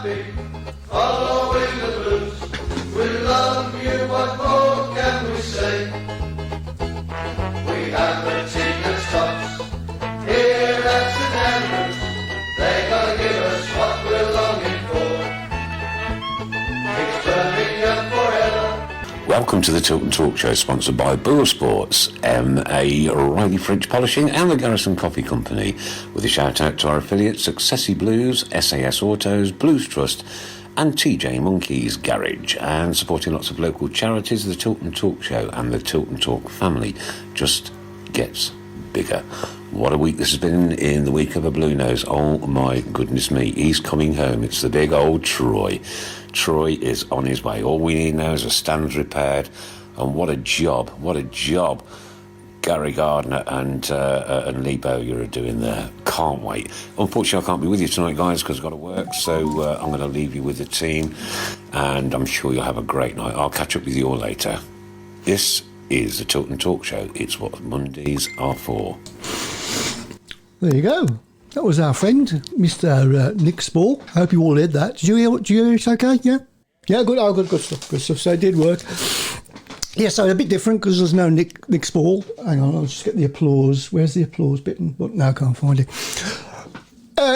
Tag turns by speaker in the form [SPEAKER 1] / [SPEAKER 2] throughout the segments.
[SPEAKER 1] happy, following the blues. We love you, what more can we say? We have the TTS tops here at St Andrews. They're gonna give us what we're longing for. It's Birmingham forever.
[SPEAKER 2] Welcome to the Tilton Talk Show, sponsored by Borough Sports, A. Riley Fridge Polishing and the Garrison Coffee Company, with a shout out to our affiliates Successi Blues, SAS Autos, Blues Trust and TJ Monkey's Garage, and supporting lots of local charities. The Tilton Talk Show and the Tilton Talk family just gets bigger. What a week this has been in the week of a Blue Nose. Oh my goodness me, he's coming home. It's the big old Troy. Troy is on his way. All we need now is a stand repaired, and what a job Gary Gardner and Lee Bowyer are doing there. Can't wait. Unfortunately, I can't be with you tonight, guys, because I've got to work, so I'm going to leave you with the team, and I'm sure you'll have a great night. I'll catch up with you all later. This is the Tilton Talk Show. It's what Mondays are for.
[SPEAKER 3] There you go. That was our friend, Mr. Nick Spall. I hope you all heard that. Did you hear it okay? Yeah? Yeah, good. Oh, good stuff. Good stuff. So it did work. Yeah, so a bit different because there's no Nick Spall. Hang on, I'll just get the applause. Where's the applause button? But no, I can't find it.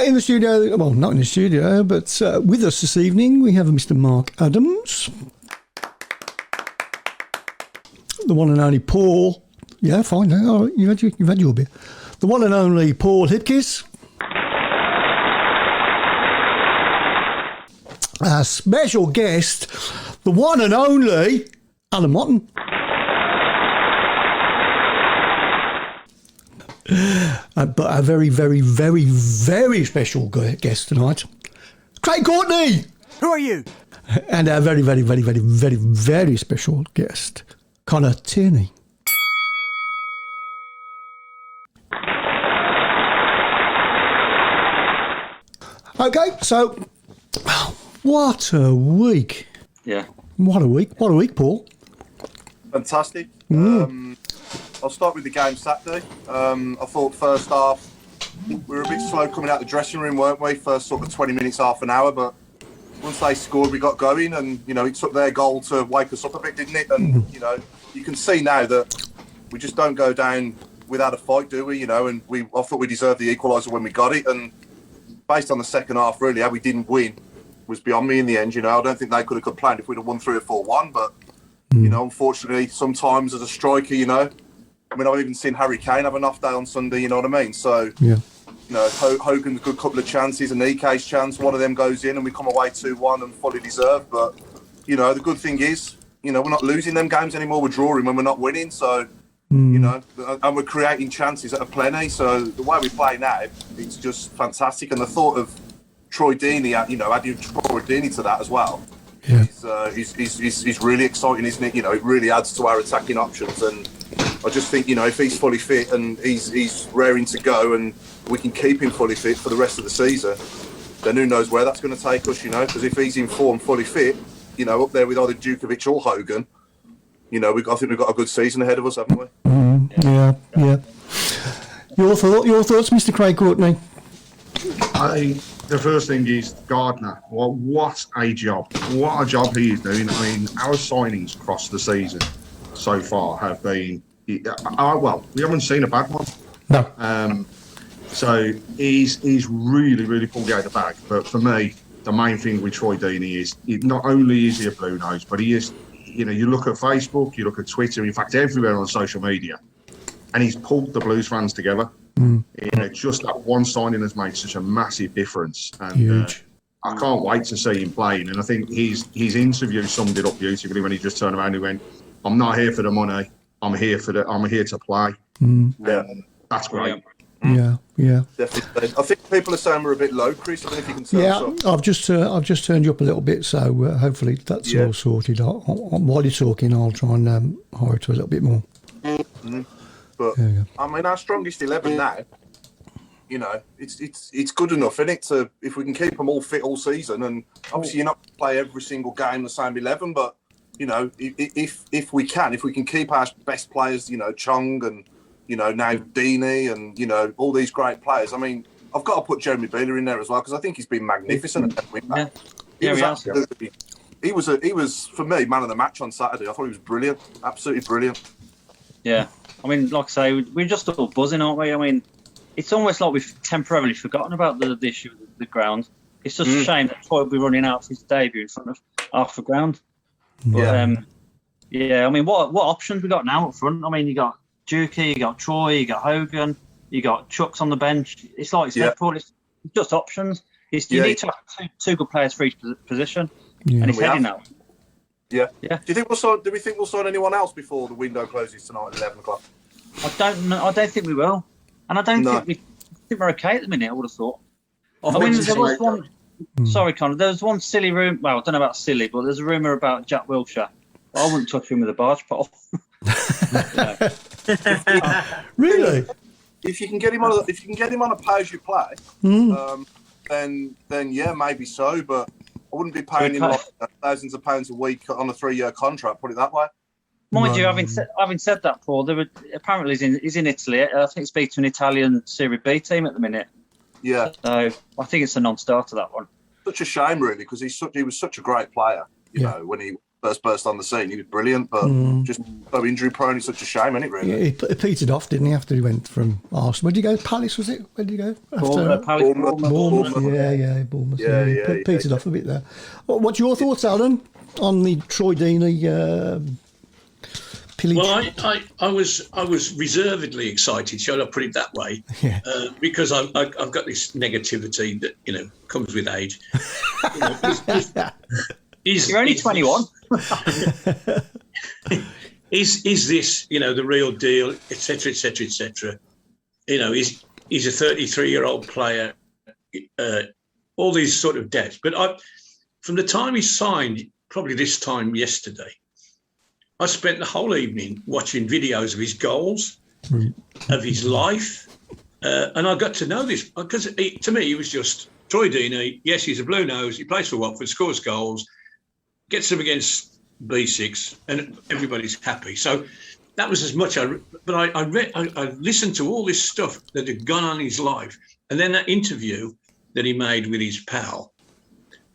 [SPEAKER 3] In the studio, well, not in the studio, but with us this evening, we have Mr. Mark Adams. The one and only Paul. Yeah, fine. All right, you've had your bit. The one and only Paul Hipkiss. Our special guest, the one and only Alan Watton. But our very, very, very, very special guest tonight, Craig Courtney.
[SPEAKER 4] Who are you?
[SPEAKER 3] And our very, very, very, very, very, very special guest, Connor Tierney. Okay, so what a week.
[SPEAKER 5] Yeah.
[SPEAKER 3] What a week, Paul.
[SPEAKER 5] Fantastic. I'll start with the game Saturday. I thought first half, we were a bit slow coming out the dressing room, weren't we? First sort of 20 minutes, half an hour, but once they scored, we got going, and, it took their goal to wake us up a bit, didn't it? And, you can see now that we just don't go down without a fight, do we? And I thought we deserved the equaliser when we got it, and based on the second half, really, how we didn't win was beyond me in the end. I don't think they could have complained if we'd have won 3 or 4-1, but, unfortunately, sometimes as a striker, I've even seen Harry Kane have an off day on Sunday, you know what I mean? So,
[SPEAKER 3] yeah.
[SPEAKER 5] Hogan's a good couple of chances, and EK's chance, one of them goes in, and we come away 2-1 and fully deserved. But, the good thing is, we're not losing them games anymore. We're drawing when we're not winning. So, and we're creating chances at a plenty. So the way we play now, it's just fantastic. And the thought of Troy Deeney, adding Troy Deeney to that as well,
[SPEAKER 3] yeah.
[SPEAKER 5] He's really exciting, isn't it? It really adds to our attacking options. And I just think, if he's fully fit and he's raring to go, and we can keep him fully fit for the rest of the season, then who knows where that's going to take us, because if he's in form, fully fit, up there with either Djukovic or Hogan, I think we've got a good season ahead of us, haven't we?
[SPEAKER 3] Yeah. Your thoughts, Mr. Craig Courtney?
[SPEAKER 6] The first thing is Gardner. Well, what a job. What a job he is doing. Our signings across the season so far have been, we haven't seen a bad one.
[SPEAKER 3] No.
[SPEAKER 6] So he's really, really pulled out the bag. But for me, the main thing with Troy Deeney is, not only is he a blue nose, but he is, you look at Facebook, you look at Twitter, in fact, everywhere on social media, and he's pulled the Blues fans together. Just that one signing has made such a massive difference. And
[SPEAKER 3] huge.
[SPEAKER 6] I can't wait to see him playing. And I think his interview summed it up beautifully when he just turned around and went, "I'm not here for the money. I'm here to play." That's great.
[SPEAKER 3] Yeah.
[SPEAKER 5] Definitely. I think people are saying we're a bit low, Chris. I don't know if you can tell us.
[SPEAKER 3] I've just turned you up a little bit, so hopefully that's all sorted. While you're talking, I'll try and hire it to a little bit more.
[SPEAKER 5] But our strongest 11 now, it's good enough, isn't it? To, if we can keep them all fit all season, and obviously you're not going to play every single game the same 11, but if we can keep our best players, Chung and now Deeney and all these great players. I've got to put Jeremy Beeler in there as well because I think he's been magnificent at wing back. He was for me man of the match on Saturday. I thought he was brilliant, absolutely brilliant.
[SPEAKER 4] Yeah, I mean, like I say, we're just all buzzing, aren't we? I mean, it's almost like we've temporarily forgotten about the issue with the ground. It's just a shame that Troy will be running out for his debut in front of half the ground. But, I mean, what options we got now up front? I mean, you got Dukey, you got Troy, you got Hogan, you got Chucks on the bench. It's like Paul, it's just options. You need to have two good players for each position, and he's heading out.
[SPEAKER 5] Yeah. Do we think we'll sign anyone else before the window closes tonight at 11 o'clock?
[SPEAKER 4] I don't know. I don't think we will, and I don't think we're okay at the minute. I would have thought. I mean, there was one. Sorry, Connor. There was one silly rumour. Well, I don't know about silly, but there's a rumour about Jack Wilshere. I wouldn't touch him with a barge pole.
[SPEAKER 3] Really?
[SPEAKER 5] If you can get him on a pay-as-you-play, then yeah, maybe so. But I wouldn't be paying him like thousands of pounds a week on a 3-year contract. Put it that way.
[SPEAKER 4] Mind you, having said that, Paul, apparently he's in Italy. I think he's beating an Italian Serie B team at the minute. Yeah. So I think it's a non-starter, that one.
[SPEAKER 5] Such a shame, really, because he was such a great player. You know, when he first burst on the scene, he was brilliant, but just so injury-prone. It's such a shame, isn't it, really?
[SPEAKER 3] Yeah, he petered off, didn't he, after he went from Arsenal? Where did he go? Palace, was it? Where did he go?
[SPEAKER 4] Bournemouth.
[SPEAKER 3] Bournemouth. Yeah. Petered off a bit there. What's your thoughts, Alan, on the Troy Deeney pillage?
[SPEAKER 7] Well, I was reservedly excited, shall I put it that way? Yeah. Because I've got this negativity that comes with age.
[SPEAKER 4] You're only 21.
[SPEAKER 7] Is this the real deal, etc., etc., etc.? He's a 33-year-old player. All these sort of debts, but from the time he signed, probably this time yesterday, I spent the whole evening watching videos of his goals, of his life, and I got to know this because to me he was just Troy Deeney. Yes, he's a blue nose. He plays for Watford, scores goals, gets them against B6, and everybody's happy. So that was as much. But I listened to all this stuff that had gone on in his life, and then that interview that he made with his pal,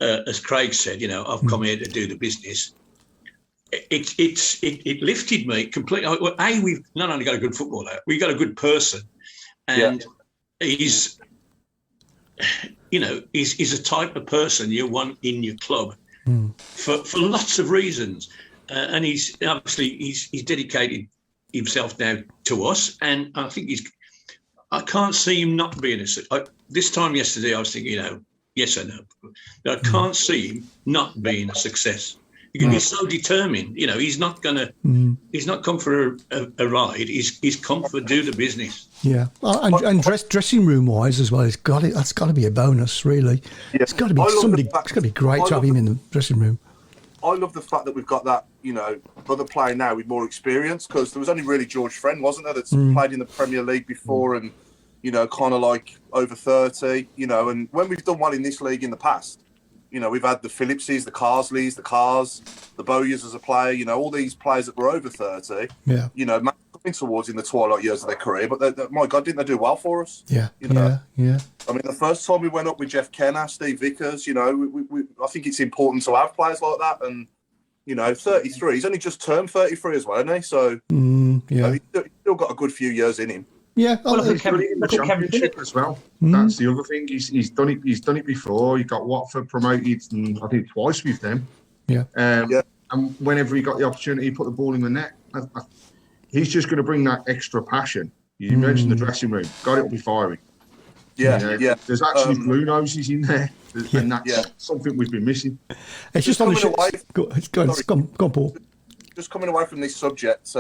[SPEAKER 7] as Craig said, I've come here to do the business. It lifted me completely. We've not only got a good footballer, we've got a good person, and he's a type of person you want in your club for lots of reasons, and he's dedicated himself now to us, and I think I can't see him not being this time yesterday I was thinking, yes or no, but I can't see him not being a success. He can be so determined, he's not come for a ride. He's come for do the business. Yeah,
[SPEAKER 3] and dressing room wise as well, that's got to be a bonus, really. Yeah. It's got to be it's got to be great to have him in the dressing room.
[SPEAKER 5] I love the fact that we've got that, other player now with more experience, because there was only really George Friend, wasn't there, that's played in the Premier League before and, kind of like over 30, and when we've done well in this league in the past, we've had the Phillipses, the Carsleys, the Cars, the Bowyers as a player, all these players that were over 30, coming towards in the twilight years of their career, but my God, didn't they do well for us?
[SPEAKER 3] Yeah. I
[SPEAKER 5] mean, the first time we went up with Jeff Kenner, Steve Vickers, I think it's important to have players like that, and, 33, he's only just turned 33 as well, hasn't he? So, he's still got a good few years in him.
[SPEAKER 6] Yeah, he's brilliant in the Championship as well. That's the other thing. He's done it. He's done it before. He got Watford promoted, and I think twice with them. And whenever he got the opportunity, he put the ball in the net. He's just going to bring that extra passion. You mentioned the dressing room. God, it'll be firing. There's actually blue noses in there, and that's something we've been missing.
[SPEAKER 3] It's just on the shirt. Go on, Paul.
[SPEAKER 5] Just coming away from this subject.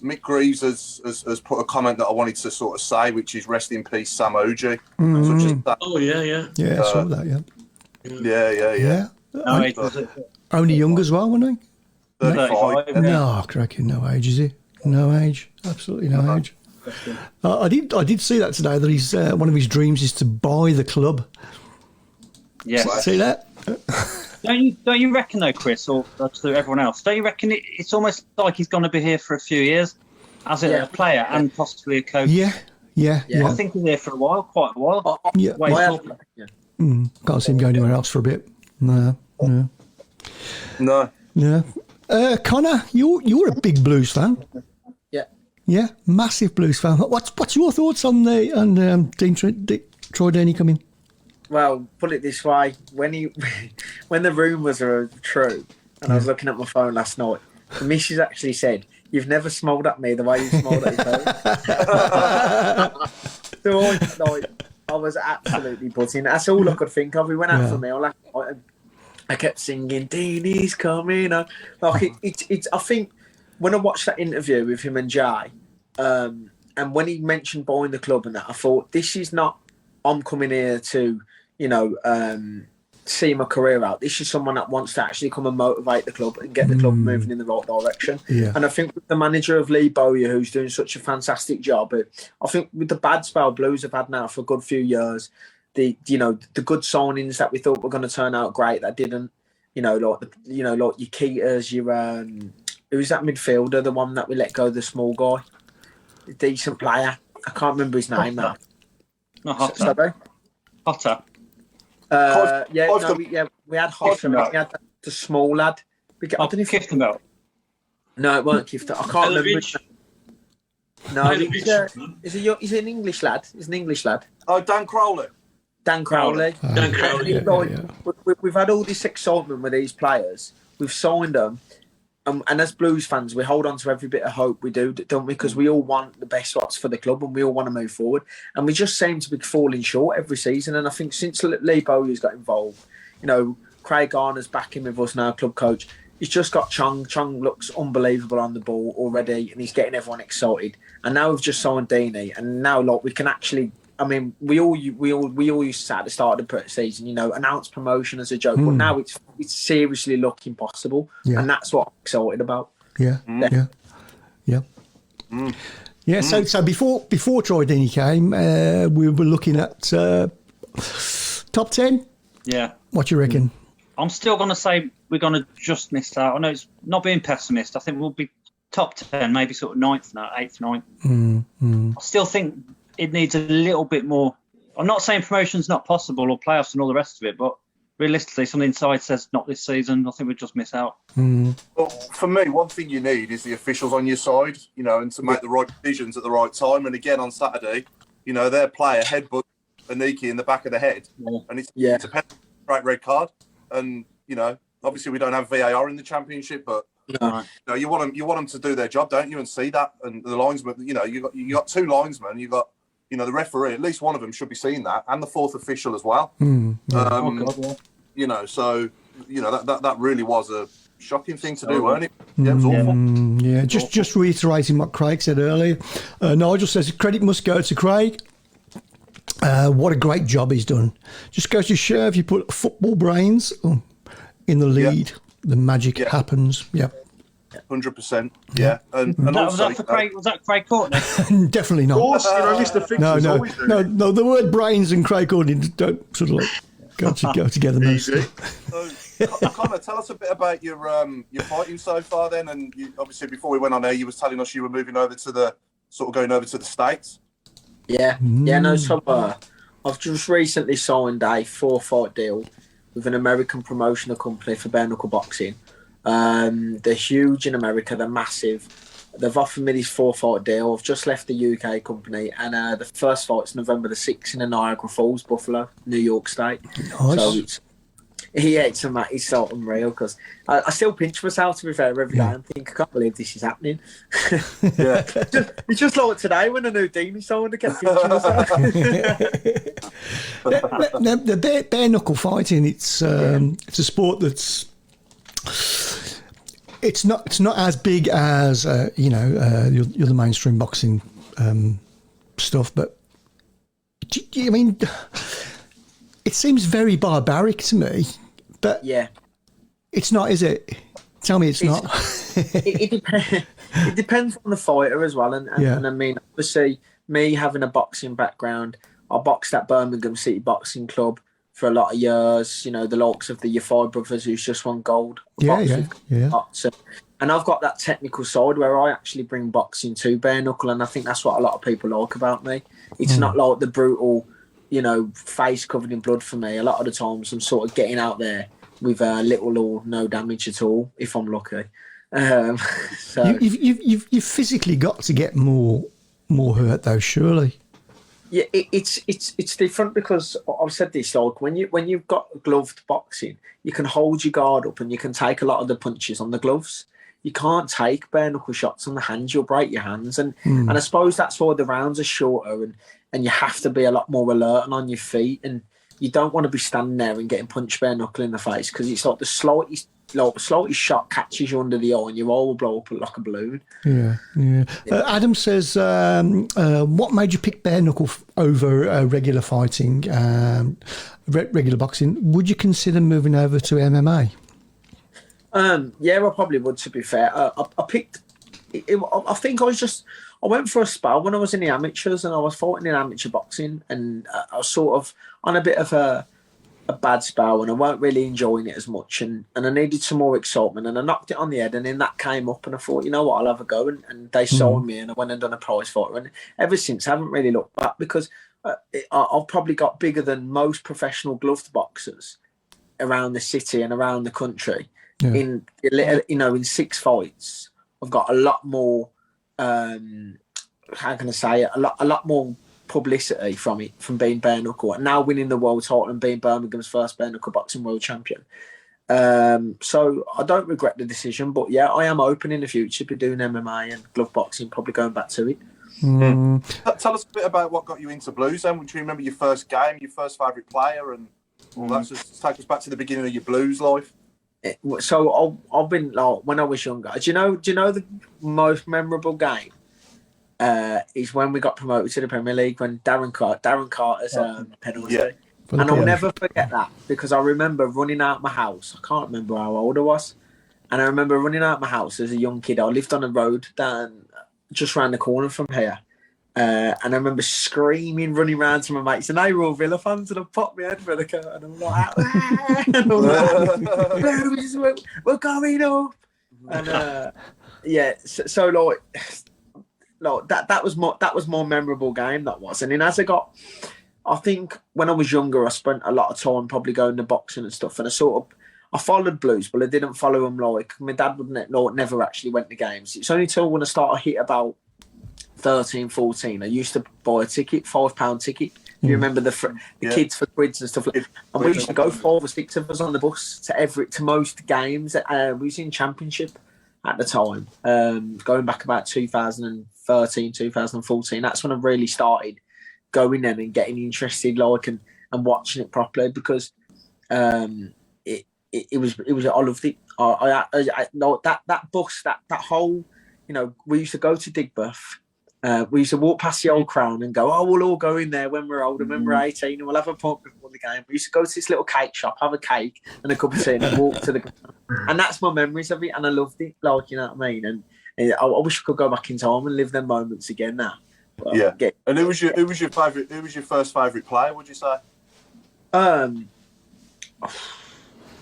[SPEAKER 5] Mick Greaves has put a comment that I wanted to sort of say, which is rest in peace, Sam Oji.
[SPEAKER 7] Oh, yeah.
[SPEAKER 3] Yeah, I saw that,
[SPEAKER 5] Yeah.
[SPEAKER 3] Only young as well, wasn't he?
[SPEAKER 5] 35.
[SPEAKER 3] No, cracking, no age, is he? No age, absolutely no age. I did see that today, that he's one of his dreams is to buy the club.
[SPEAKER 4] Yes.
[SPEAKER 3] See that?
[SPEAKER 4] Don't you reckon though, Chris, or to everyone else? Don't you reckon it's almost like he's going to be here for a few years as a player and possibly a coach?
[SPEAKER 3] Yeah. Yeah,
[SPEAKER 8] Yeah.
[SPEAKER 3] yeah.
[SPEAKER 4] I think he's there for a while, quite a while.
[SPEAKER 3] Yeah.
[SPEAKER 4] Wait,
[SPEAKER 8] I
[SPEAKER 4] till-
[SPEAKER 8] have- yeah.
[SPEAKER 3] Can't see him go anywhere else for a bit. No.
[SPEAKER 5] No.
[SPEAKER 3] Yeah. Connor, you're a big Blues fan.
[SPEAKER 8] Yeah.
[SPEAKER 3] Yeah, massive Blues fan. What's your thoughts on Troy Deeney coming?
[SPEAKER 8] Well, put it this way: when the rumours are true, and I was looking at my phone last night, the missus actually said, "You've never smiled at me the way you smiled at your phone." So I was absolutely buzzing. That's all I could think of. We went out for a meal last night, and I kept singing, "Deeney's coming." It's. I think when I watched that interview with him and Jay, and when he mentioned buying the club and that, I thought, this is not, I'm coming here to, see my career out. This is someone that wants to actually come and motivate the club and get the club moving in the right direction.
[SPEAKER 3] Yeah.
[SPEAKER 8] And I think with the manager of Lee Bowyer, who's doing such a fantastic job, I think with the bad spell Blues have had now for a good few years, the good signings that we thought were going to turn out great that didn't, like your Keiters, your who's that midfielder, the one that we let go, the small guy, the decent player. I can't remember his name now.
[SPEAKER 4] Not Hotter.
[SPEAKER 8] Sorry?
[SPEAKER 4] Hotter.
[SPEAKER 8] We had Hotter. We had the small lad. I don't know if
[SPEAKER 4] Kiftenbelt.
[SPEAKER 8] No, it weren't Kifter. I can't remember.
[SPEAKER 7] Elovich.
[SPEAKER 8] No, he's an English lad. He's an English lad.
[SPEAKER 5] Oh, Dan Crowley.
[SPEAKER 8] Dan Crowley.
[SPEAKER 7] Dan Crowley.
[SPEAKER 8] We've had all this excitement with these players. We've signed them. And as Blues fans, we hold on to every bit of hope we do, don't we? Because we all want the best spots for the club and we all want to move forward. And we just seem to be falling short every season. And I think since Lee Bowyer's got involved, Craig Garner's backing with us now, club coach. He's just got Chung. Chung looks unbelievable on the ball already, and he's getting everyone excited. And now we've just signed Deeney, and now we can actually. I mean, we all used to say at the start of the season, announce promotion as a joke, but now it's seriously looking possible, and that's what I'm excited about.
[SPEAKER 3] Yeah. So before Troy Deeney came, we were looking at top 10.
[SPEAKER 4] Yeah.
[SPEAKER 3] What do you reckon?
[SPEAKER 4] I'm still going to say we're going to just miss out. I know it's not being pessimist. I think we'll be top 10, maybe sort of 9th now, 8th, 9th. I still think it needs a little bit more. I'm not saying promotion's not possible or playoffs and all the rest of it, but realistically, something inside says not this season. I think we'll just miss out.
[SPEAKER 5] Well, for me, one thing you need is the officials on your side, and to make the right decisions at the right time. And again, on Saturday, their player headbutt Aniki in the back of the head, and it's a penalty, straight red card. And obviously we don't have VAR in the Championship, but you want them to do their job, don't you? And see that, and the linesman, you got two linesmen, you got the referee. At least one of them should be seeing that, and the fourth official as well. So that really was a shocking thing to do, weren't it? Yeah, it was awful.
[SPEAKER 3] Just reiterating what Craig said earlier. Nigel says credit must go to Craig. What a great job he's done. Just goes to show if you put football brains in the lead, the magic happens. Yep.
[SPEAKER 5] 100%. Yeah. And
[SPEAKER 4] Was
[SPEAKER 5] also,
[SPEAKER 4] that for Craig? Was that Craig Courtney?
[SPEAKER 3] Definitely not.
[SPEAKER 6] Of course, Mr. Fixer's always doing it.
[SPEAKER 3] No. The word brains and Craig Courtney don't sort of go together.
[SPEAKER 6] Easy.
[SPEAKER 5] So, Connor, tell us a bit about your fighting so far then. And obviously before we went on air, you was telling us you were moving over to the States.
[SPEAKER 8] So I've just recently signed a 4-fight deal with an American promotional company for bare knuckle boxing. They're huge in America. They're massive. They've offered me this 4-fight deal. I've just left the UK company, and the first fight's November the 6th in the Niagara Falls, Buffalo, New York State.
[SPEAKER 3] Nice.
[SPEAKER 8] So it's so unreal because I still pinch myself, to be fair, every day and think, I can't believe this is happening. It's just like today when a new Deeney signed, I kept pinching myself.
[SPEAKER 3] The bare knuckle fighting, it's a sport that's it's not as big as you're the mainstream boxing stuff, but I mean, it seems very barbaric to me. But it's not, is it? Tell me it's not.
[SPEAKER 8] It depends on the fighter as well. And I mean, obviously, me having a boxing background, I boxed at Birmingham City Boxing Club for a lot of years. The likes of the Yafai brothers, who's just won gold. And I've got that technical side where I actually bring boxing to bare knuckle, and I think that's what a lot of people like about me. It's not like the brutal, face covered in blood for me. A lot of the times I'm sort of getting out there with little or no damage at all, if I'm lucky. So
[SPEAKER 3] you've physically got to get more hurt though, surely.
[SPEAKER 8] Yeah, it's different because I've said this, like when you've got gloved boxing, you can hold your guard up and you can take a lot of the punches on the gloves. You can't take bare knuckle shots on the hands; you'll break your hands, and I suppose that's why the rounds are shorter, and you have to be a lot more alert and on your feet, and you don't want to be standing there and getting punched bare knuckle in the face because it's like the slightest shot catches you under the eye and your eye will blow up like a balloon.
[SPEAKER 3] Yeah. Adam says, what made you pick bare knuckle over regular fighting, regular boxing? Would you consider moving over to MMA?
[SPEAKER 8] Yeah, I probably would, to be fair. I picked... I think I went for a spell when I was in the amateurs and I was fighting in amateur boxing and I was sort of on a bit of a bad spell and I weren't really enjoying it as much and I needed some more excitement and I knocked it on the head and then that came up and I thought, you know what, I'll have a go and they signed me and I went and done a prize fighter and ever since I haven't really looked back because I've probably got bigger than most professional gloved boxers around the city and around the country. Yeah. In 6 fights, I've got a lot more. How can I say it? A lot more publicity from being bare knuckle and now winning the world title and being Birmingham's first bare knuckle boxing world champion. So I don't regret the decision, but yeah, I am open in the future to doing MMA and glove boxing, probably going back to it.
[SPEAKER 5] Tell us a bit about what got you into blues then. Do you remember your first game, your first favourite player and all that? Just take us back to the beginning of your blues life.
[SPEAKER 8] So I've been like when I was younger. Do you know the most memorable game? Is when we got promoted to the Premier League when Darren Carter's penalty. Yeah. And I'll never forget that because I remember running out my house. I can't remember how old I was. And I remember running out my house as a young kid. I lived on a road down just round the corner from here. And I remember screaming, running around to my mates, and they were all Villa fans, and I popped my head for the curtain, and I'm like, and all that. We're coming up. And so like that was more memorable game, that was. And then as I think when I was younger, I spent a lot of time probably going to boxing and stuff, and I followed blues, but I didn't follow them like my dad never actually went to games. It's only till when I started hit about 13, 14, I used to buy a ticket, £5 ticket. Do you remember the kids for quids and stuff like that? And we used to go 5 or 6 of us on the bus to most games. We was in Championship at the time, going back about 2013, 2014. That's when I really started going in and getting interested, and watching it properly because it was I loved it. That bus, that whole, we used to go to Digbeth. We used to walk past the Old Crown and go, we'll all go in there when we're older, when we're 18, and we'll have a pint before the game. We used to go to this little cake shop, have a cake and a cup of tea and walk to the... And that's my memories of it, and I loved it, you know what I mean? And I wish I could go back in time and live them moments again now. But
[SPEAKER 5] And who was your first favourite player, would you say?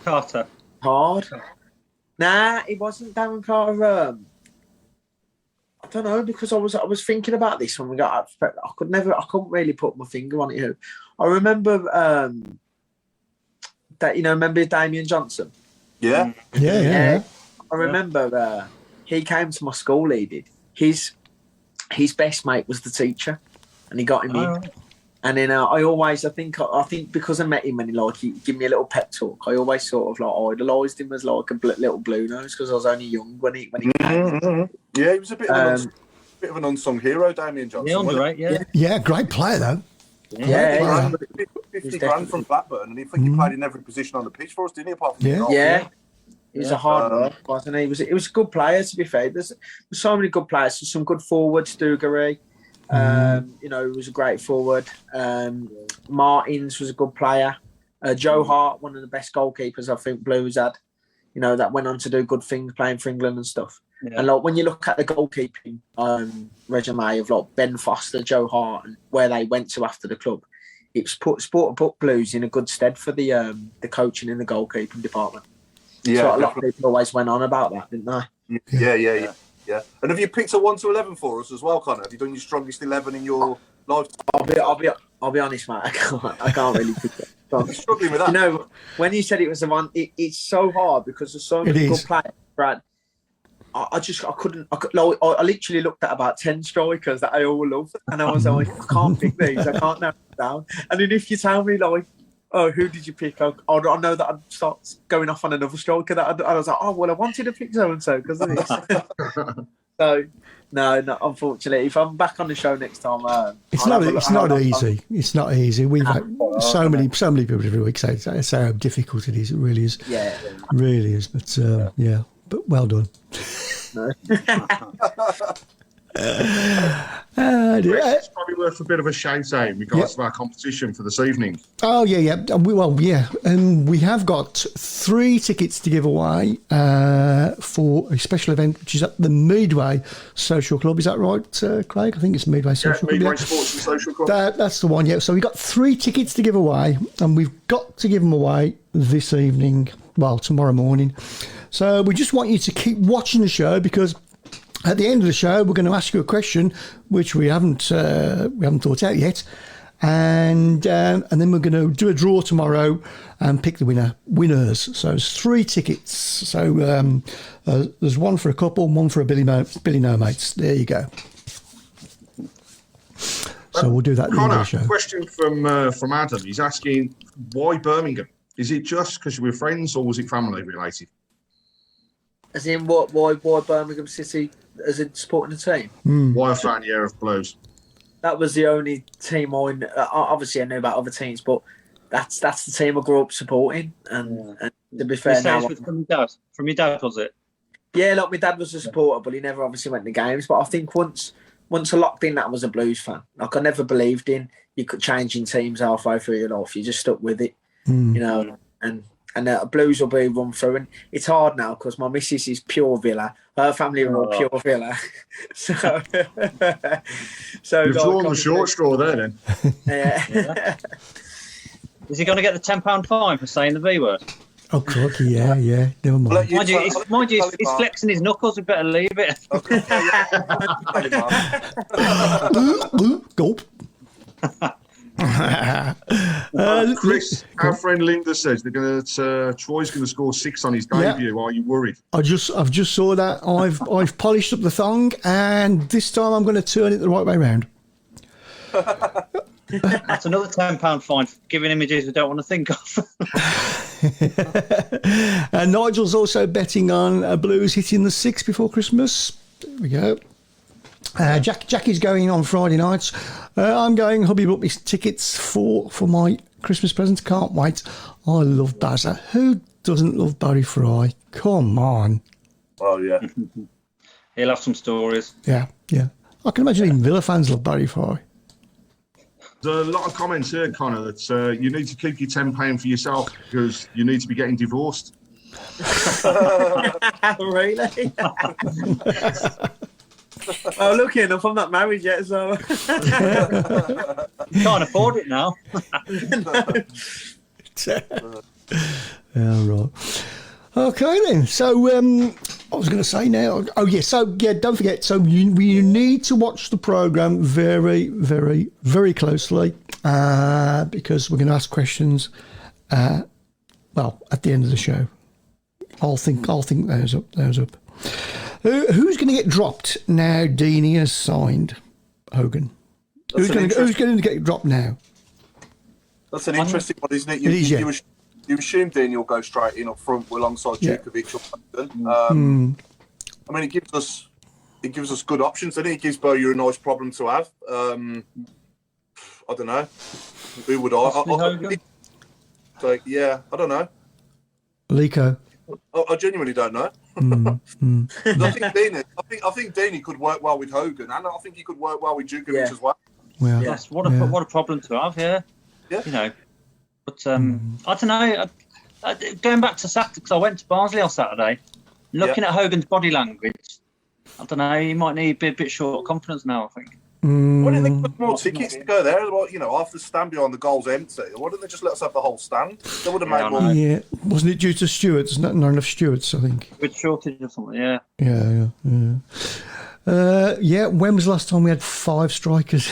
[SPEAKER 4] Carter.
[SPEAKER 8] Hard. Nah, it wasn't Darren Carter. I don't know, because I was thinking about this when we got up. I couldn't really put my finger on it. I remember remember Damien Johnson?
[SPEAKER 3] Yeah.
[SPEAKER 8] I remember he came to my school, he did. His best mate was the teacher and he got him in. And then I think because I met him and he gave me a little pep talk, I always sort of idolised him as a little blue nose because I was only young when he came.
[SPEAKER 5] Yeah, he was a bit of an unsung hero, Damien Johnson.
[SPEAKER 3] Yeah, great player though.
[SPEAKER 8] Yeah,
[SPEAKER 5] 50 grand from Blackburn, and I think he played in every position on the pitch for us, didn't he? Apart from
[SPEAKER 8] he was a hard work, wasn't he? He was a good player, to be fair. There's so many good players, some good forwards, Dugarry. He was a great forward. Martins was a good player. Joe Hart, one of the best goalkeepers I think Blues had. That went on to do good things playing for England and stuff. Yeah. And when you look at the goalkeeping resume of Ben Foster, Joe Hart, and where they went to after the club, it's put Blues in a good stead for the coaching in the goalkeeping department. Yeah, so a lot of people always went on about that, didn't they?
[SPEAKER 5] Yeah. And have you picked a 1 to 11 for us as well, Connor? Have you done your strongest 11 in your lifetime?
[SPEAKER 8] I'll be honest, mate. I can't really pick it.
[SPEAKER 5] I'm struggling with that.
[SPEAKER 8] You know, when you said it was the one, it's so hard because there's so many good players, Brad. I literally looked at about 10 strikers that I all love, and I was like, I can't pick these. I can't narrow it down. And then if you tell me like, oh, who did you pick? I know that I'd start going off on another striker. That I was like, oh well, I wanted to pick so and so because of this. So no, unfortunately, if I'm back on the show next time,
[SPEAKER 3] it's not easy. It's not easy. We've had so many people every week say how difficult it is. It really is.
[SPEAKER 8] Yeah,
[SPEAKER 3] it really is. But yeah, but well done.
[SPEAKER 8] No.
[SPEAKER 6] It's probably worth a bit of a shout out in regards to our competition for this evening.
[SPEAKER 3] Oh yeah. We have got 3 tickets to give away for a special event, which is at the Midway Social Club. Is that right, Craig? I think it's Midway Social Club.
[SPEAKER 6] Midway Sports and Social Club.
[SPEAKER 3] That's the one. Yeah. So we've got 3 tickets to give away, and we've got to give them away this evening. Well, tomorrow morning. So we just want you to keep watching the show, because at the end of the show, we're going to ask you a question which we haven't thought out yet, and then we're going to do a draw tomorrow and pick the winners. So there's 3 tickets. So there's one for a couple, one for a Billy No Mates. There you go. So we'll do that at the end of the show.
[SPEAKER 6] Question from Adam. He's asking, why Birmingham? Is it just because you were friends, or was it family related?
[SPEAKER 8] As in, why Birmingham City as in supporting the team?
[SPEAKER 6] Why a fan year of Blues?
[SPEAKER 8] That was the only team obviously I knew about other teams, but that's the team I grew up supporting. And to be fair,
[SPEAKER 4] from your dad, was it?
[SPEAKER 8] Yeah, like my dad was a supporter, but he never obviously went to games. But I think once I locked in that I was a Blues fan. Like, I never believed in you could changing teams halfway through your life. You just stuck with it, you know. And Blues will be run through, and it's hard now because my missus is pure Villa. Her family are all pure Villa. so
[SPEAKER 6] you've drawn the short straw there, then.
[SPEAKER 8] Yeah.
[SPEAKER 4] Is he going to get the £10 fine for saying the V word?
[SPEAKER 3] Oh, crikey, yeah. Never mind.
[SPEAKER 4] Mind you, he's flexing his knuckles. We better leave it.
[SPEAKER 3] Gulp.
[SPEAKER 6] Chris, our friend Linda says Troy's going to score 6 on his debut. Are you worried? I've
[SPEAKER 3] just saw that. I've polished up the thong, and this time I'm going to turn it the right way round.
[SPEAKER 4] That's another £10 fine for giving images we don't want to think of.
[SPEAKER 3] And Nigel's also betting on Blues hitting the 6 before Christmas. There we go. Jackie's going on Friday nights. I'm going. Hubby booked me tickets for my Christmas present. Can't wait. I love Bazza. Who doesn't love Barry Fry? Come on.
[SPEAKER 5] Oh yeah.
[SPEAKER 4] He'll have some stories.
[SPEAKER 3] Yeah. I can imagine even Villa fans love Barry Fry.
[SPEAKER 6] There's a lot of comments here, Connor, that you need to keep your £10 for yourself because you need to be getting divorced.
[SPEAKER 8] Really? Oh, lucky enough, I'm not married yet, so
[SPEAKER 4] you can't afford it now.
[SPEAKER 3] Yeah, right. Okay then. So I was going to say now. Oh yeah. So yeah, don't forget. So you need to watch the program very, very, very closely because we're going to ask questions. Well, at the end of the show, I'll think those up. Who's going to get dropped now? Deeney has signed Hogan. Who's going to get dropped now?
[SPEAKER 5] That's an interesting one, isn't it? You assume Deeney will go straight in up front alongside Djukovic or Hogan. I mean, it gives us good options, doesn't it? It gives Bowyer a nice problem to have. I don't know. Who would I don't know.
[SPEAKER 3] Lico.
[SPEAKER 5] I genuinely don't know. I think Deeney could work well with Hogan, and I think he could work well with Djukovic as well.
[SPEAKER 3] Well,
[SPEAKER 4] yes, what a problem to have here. Yeah. You know, but I don't know. Going back to Saturday, because I went to Barnsley on Saturday, looking at Hogan's body language, I don't know. He might need a bit short of confidence now, I think.
[SPEAKER 5] Why didn't they give us more tickets to go there? Well, half the stand behind the goal's empty. Why didn't they just let us have the whole stand? They would have made more.
[SPEAKER 3] Yeah, wasn't it due to stewards? Not enough stewards, I think.
[SPEAKER 4] With shortage or something, yeah.
[SPEAKER 3] Yeah. When was the last time we had 5 strikers?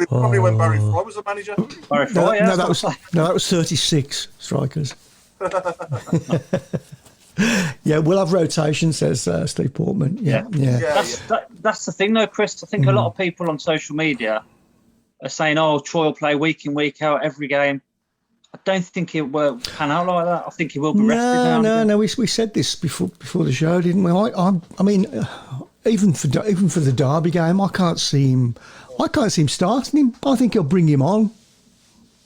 [SPEAKER 5] Probably when Barry Fry was the manager.
[SPEAKER 4] Barry Fry,
[SPEAKER 3] no, that was 36 strikers. Yeah, we'll have rotation, says Steve Portman. Yeah.
[SPEAKER 4] That's the thing, though, Chris. I think a lot of people on social media are saying, Troy will play week in, week out, every game. I don't think it will pan out like that. I think he will be rested now.
[SPEAKER 3] No. We said this before the show, didn't we? I mean, even for the Derby game, I can't see him starting him. I think he'll bring him on.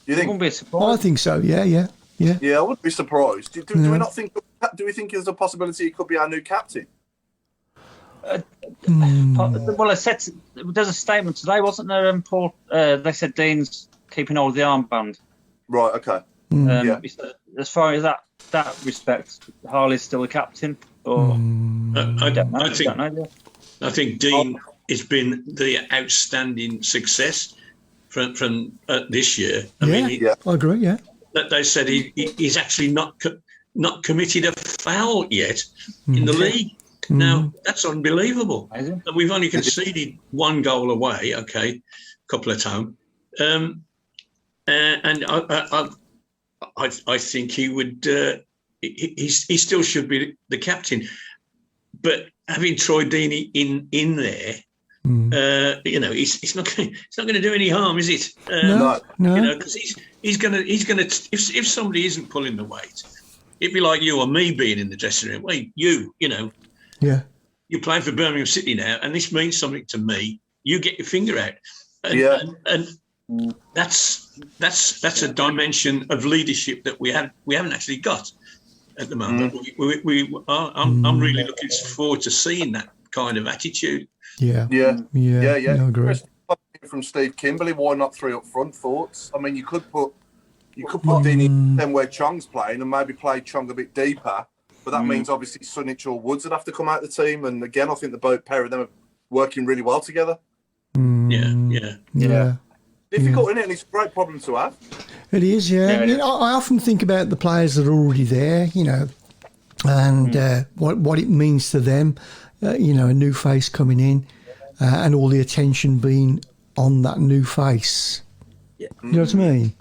[SPEAKER 5] You think?
[SPEAKER 4] Wouldn't be surprised.
[SPEAKER 3] I think so. Yeah.
[SPEAKER 5] Yeah, I wouldn't be surprised. Do we not think? Do we think there's a possibility he could be our new captain?
[SPEAKER 4] Well, I said there's a statement today, wasn't there, Paul? They said Dean's keeping hold of the armband.
[SPEAKER 5] Right. Okay.
[SPEAKER 4] As far as that respect, Harley's still the captain. Or
[SPEAKER 7] I think Dean has been the outstanding success from this year. I mean,
[SPEAKER 3] I agree. Yeah.
[SPEAKER 7] That they said he's actually not committed a foul yet in the league. Now that's unbelievable. And we've only conceded 1 goal away. Okay, a couple at home, and I think he would. He still should be the captain, but having Troy Deeney in there. It's not going to do any harm, is it?
[SPEAKER 3] No.
[SPEAKER 7] Because he's going to. If somebody isn't pulling the weight, it'd be like you or me being in the dressing room. Wait, you're playing for Birmingham City now, and this means something to me. You get your finger out, and that's a dimension of leadership that we haven't actually got at the moment. I'm really looking forward to seeing that kind of attitude.
[SPEAKER 3] Yeah. No, agree.
[SPEAKER 5] From Steve Kimberley, why not 3 up front? Thoughts? I mean, you could put Deeney then where Chong's playing and maybe play Chong a bit deeper, but that means obviously Sunich or Woods would have to come out of the team. And again, I think the both pair of them are working really well together. Difficult, isn't it? And it's a great problem to have.
[SPEAKER 3] It is, yeah. I often think about the players that are already there, and what it means to them. A new face coming in, and all the attention being on that new face. Yeah. You know what I mean?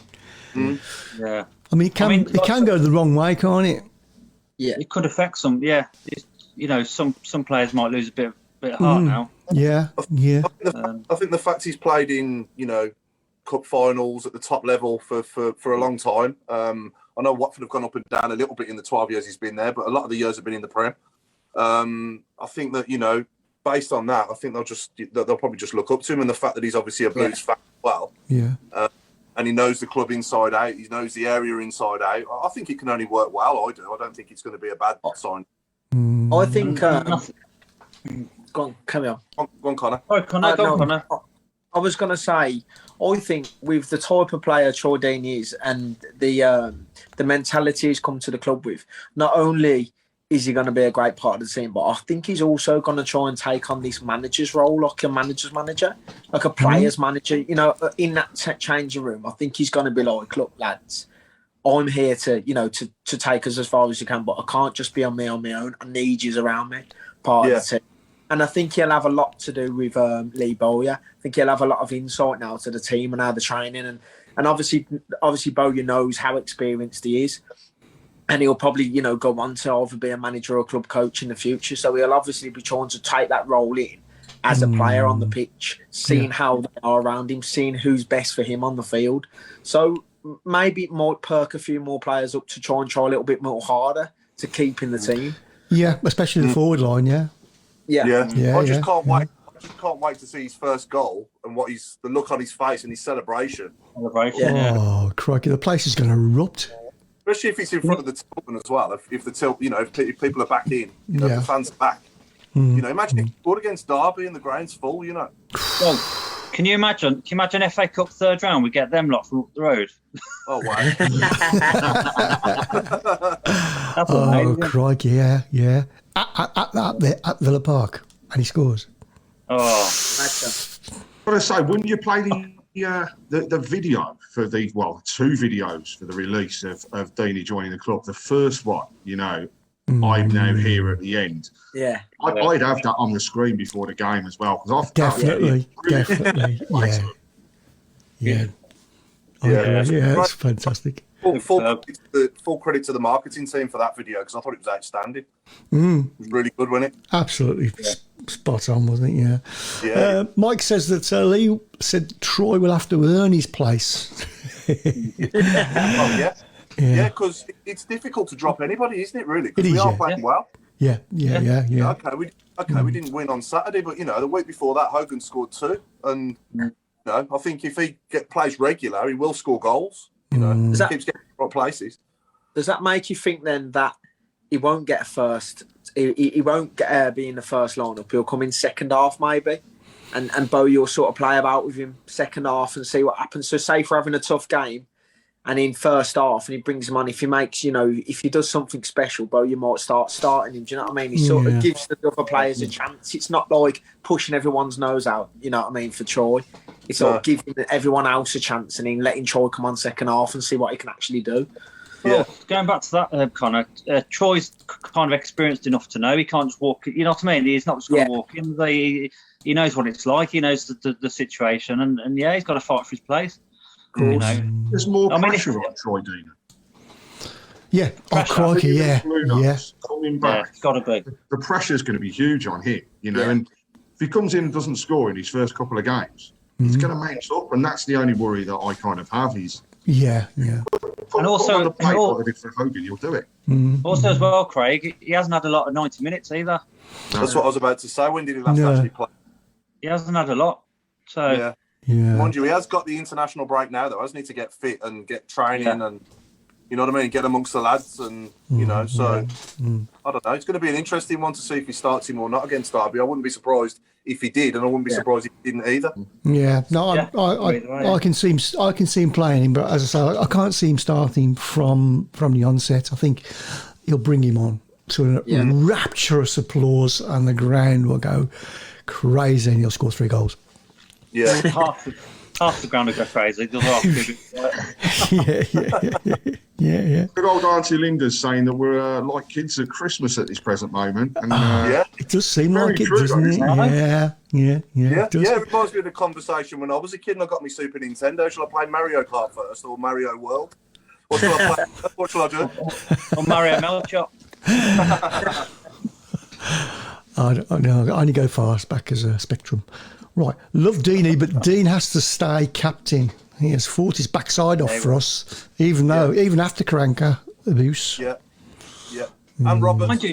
[SPEAKER 4] Yeah.
[SPEAKER 3] I mean, it can go the wrong way, can't it?
[SPEAKER 8] Yeah.
[SPEAKER 4] It could affect some. Yeah. Some players might lose a bit of heart now.
[SPEAKER 3] Yeah.
[SPEAKER 5] I think the fact he's played in cup finals at the top level for a long time. I know Watford have gone up and down a little bit in the 12 years he's been there, but a lot of the years have been in the Prem. I think that based on that, I think they'll probably just look up to him, and the fact that he's obviously a Blues fan as well.
[SPEAKER 3] Yeah.
[SPEAKER 5] And he knows the club inside out. He knows the area inside out. I think it can only work well. I don't think it's going to be a bad sign.
[SPEAKER 8] I think. Go on, carry on.
[SPEAKER 5] Go on, Connor.
[SPEAKER 4] Connor.
[SPEAKER 8] I was going to say, I think with the type of player Troy Deeney is and the mentality he's come to the club with, not only is he going to be a great part of the team, but I think he's also going to try and take on this manager's role, like a manager's manager, like a player's manager. In that changing room, I think he's going to be like, look, lads, I'm here to take us as far as you can, but I can't just be on my own. I need you around me, part of the team. And I think he'll have a lot to do with Lee Bowyer. I think he'll have a lot of insight now to the team and how they're training. And obviously Bowyer knows how experienced he is. And he'll probably, go on to either be a manager or a club coach in the future. So he'll obviously be trying to take that role in as a player on the pitch, seeing how they are around him, seeing who's best for him on the field. So maybe it might perk a few more players up to try a little bit more harder to keep in the team.
[SPEAKER 3] Yeah, especially the forward line, yeah.
[SPEAKER 5] I just can't wait. I just can't wait to see his first goal and the look on his face and his celebration.
[SPEAKER 3] Oh, crikey, the place is going to erupt.
[SPEAKER 5] Especially if it's in front of the Tilton as well. If the Tilt, if people are back in, the fans are back. Imagine if he scored against Derby and the ground's full. Well,
[SPEAKER 4] can you imagine? Can you imagine FA Cup third round? We get them lot from up the road.
[SPEAKER 5] Oh wow!
[SPEAKER 4] That's amazing.
[SPEAKER 3] Crikey, yeah. At Villa Park, and he scores.
[SPEAKER 6] But I say, wouldn't you play the video for the 2 videos for the release of Deeney joining the club? The first one, I'm now here at the end.
[SPEAKER 8] Yeah.
[SPEAKER 6] I'd have that on the screen before the game as well.
[SPEAKER 3] Definitely. Yeah. It's fantastic.
[SPEAKER 5] Full credit to the marketing team for that video because I thought it was outstanding. It was really good, wasn't it?
[SPEAKER 3] Absolutely spot on, wasn't it? Yeah. Mike says that Lee said Troy will have to earn his place.
[SPEAKER 5] Yeah, because it's difficult to drop anybody, isn't it? Really, because we are playing well.
[SPEAKER 3] Yeah.
[SPEAKER 5] Okay, we didn't win on Saturday, but the week before that, Hogan scored 2, and I think if he plays regular, he will score goals. Keeps getting right places.
[SPEAKER 8] Does that make you think then that he won't get a first? He won't be in the first lineup. He'll come in second half maybe, and Bo, you'll sort of play about with him second half and see what happens. So say for having a tough game, and in first half, and he brings him on. If he makes, if he does something special, Bo, you might start starting him. Do you know what I mean? He sort of gives the other players a chance. It's not like pushing everyone's nose out. You know what I mean? For Troy, it's sort of giving everyone else a chance and then letting Troy come on second half and see what he can actually do.
[SPEAKER 4] Well, going back to that, Connor, Troy's kind of experienced enough to know he can't just walk. You know what I mean? He's not just going to walk in. He knows what it's like. He knows the situation, and he's got to fight for his place.
[SPEAKER 6] There's more pressure on Troy Deeney.
[SPEAKER 3] Yeah, crikey, yeah.
[SPEAKER 6] Coming back,
[SPEAKER 4] it's got to be.
[SPEAKER 6] The pressure's going to be huge on him, and if he comes in and doesn't score in his first couple of games, it's going to mount up, and that's the only worry that I kind of have.
[SPEAKER 4] And also,
[SPEAKER 6] for Hogan, you'll do it.
[SPEAKER 4] Also, as well, Craig, he hasn't had a lot of 90 minutes either.
[SPEAKER 5] That's what I was about to say. When did he last actually play?
[SPEAKER 4] He hasn't had a lot. So,
[SPEAKER 5] mind you, he has got the international break now, though, hasn't he, to get fit and get training and, you know what I mean, get amongst the lads and, so, I don't know. It's going to be an interesting one to see if he starts him or not against Derby. I wouldn't be surprised if he did, and I wouldn't be surprised if he didn't either.
[SPEAKER 3] I can see him playing him, but as I say, I can't see him starting from the onset. I think he'll bring him on to a rapturous applause, and the ground will go crazy, and he'll score 3 goals.
[SPEAKER 5] Yeah,
[SPEAKER 4] half the ground will go crazy.
[SPEAKER 3] Yeah.
[SPEAKER 6] Good old Auntie Linda's saying that we're like kids at Christmas at this present moment. And,
[SPEAKER 3] it does seem like it, doesn't it? Yeah.
[SPEAKER 5] It reminds me of the conversation when I was a kid and I got my Super Nintendo. Shall I play Mario Kart first or Mario World? What shall I play? What shall I do?
[SPEAKER 4] Or Mario Melchop.
[SPEAKER 3] I only go fast back as a Spectrum. Right, love Deeney, but Dean has to stay captain. He has fought his backside off for us, even after Karanka abuse.
[SPEAKER 5] Yeah. And Roberts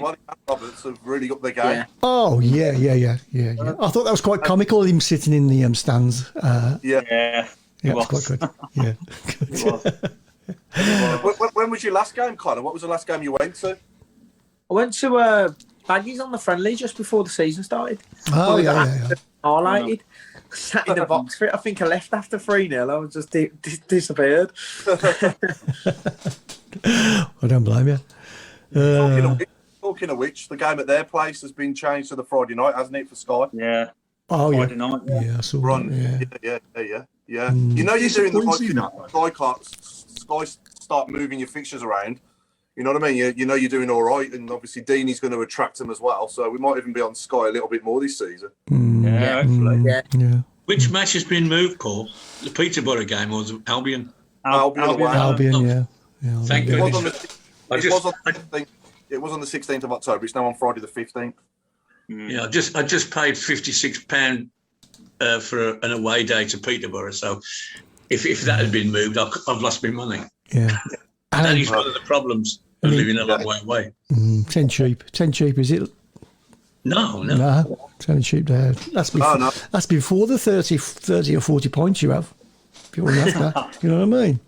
[SPEAKER 5] have really upped their game.
[SPEAKER 3] Yeah. Oh, yeah. I thought that was quite comical, him sitting in the stands.
[SPEAKER 4] Yeah,
[SPEAKER 3] it was quite good. Yeah.
[SPEAKER 5] When was your last game, Connor? What was the last game you went to?
[SPEAKER 8] I went to Baggies on the friendly just before the season started.
[SPEAKER 3] Oh, yeah.
[SPEAKER 8] Highlighted. Sat in the box for it. I think I left after 3-0. I was just disappeared.
[SPEAKER 3] I don't blame you.
[SPEAKER 5] Talking of which, the game at their place has been changed to the Friday night, hasn't it, for Sky?
[SPEAKER 4] Yeah.
[SPEAKER 3] Oh,
[SPEAKER 4] Friday night.
[SPEAKER 3] Yeah, I saw
[SPEAKER 5] that. Yeah. You know you're doing the right Sky start moving your fixtures around. You know what I mean? You know you're doing all right, and obviously Deeney's going to attract them as well. So we might even be on Sky a little bit more this season.
[SPEAKER 4] Hopefully.
[SPEAKER 8] Yeah.
[SPEAKER 7] Which match has been moved, Paul? The Peterborough game or the Albion?
[SPEAKER 3] Albion, yeah.
[SPEAKER 7] Thank goodness.
[SPEAKER 5] It was on the 16th of October. It's now on Friday the 15th.
[SPEAKER 7] Yeah, I just paid £56 for an away day to Peterborough. So if that had been moved, I've lost my money.
[SPEAKER 3] Yeah.
[SPEAKER 7] And that is one of the problems of living a long way away.
[SPEAKER 3] 10 cheap, is it?
[SPEAKER 7] No.
[SPEAKER 3] It's only cheap there. That's before the 30 or 40 points you have. If you want after, you know what I mean?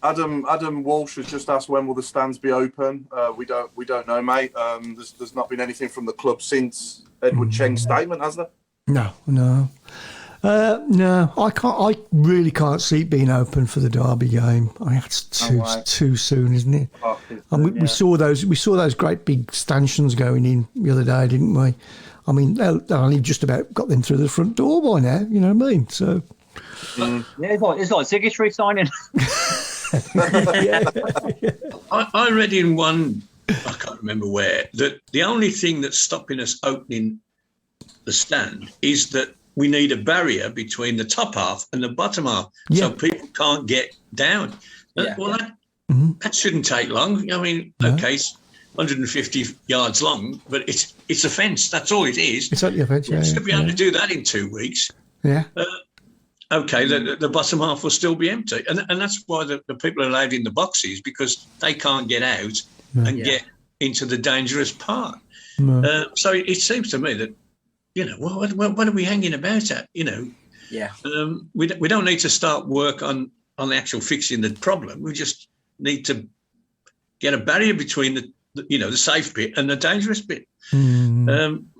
[SPEAKER 5] Adam Walsh has just asked when will the stands be open. We don't know, mate. There's not been anything from the club since Edward Cheng's statement, has there? No.
[SPEAKER 3] No, I can't. I really can't see it being open for the Derby game. I mean, it's too soon, isn't it? We saw those great big stanchions going in the other day, didn't we? I mean, they'll only just about got them through the front door by now. You know what I mean? So
[SPEAKER 4] Yeah, it's like signatory signing.
[SPEAKER 7] I read in one, I can't remember where, that the only thing that's stopping us opening the stand is that we need a barrier between the top half and the bottom half, so people can't get down. Well, that shouldn't take long. I mean, okay, it's 150 yards long, but it's a fence. That's all it is.
[SPEAKER 3] It's only a fence. Yeah,
[SPEAKER 7] should be able to do that in 2 weeks.
[SPEAKER 3] Yeah.
[SPEAKER 7] Okay, the bottom half will still be empty, and that's why the people are allowed in the boxes, because they can't get out and get into the dangerous part. So it seems to me that, you know, what are we hanging about at? You know, we don't need to start work on the actual fixing the problem. We just need to get a barrier between the safe bit and the dangerous bit. And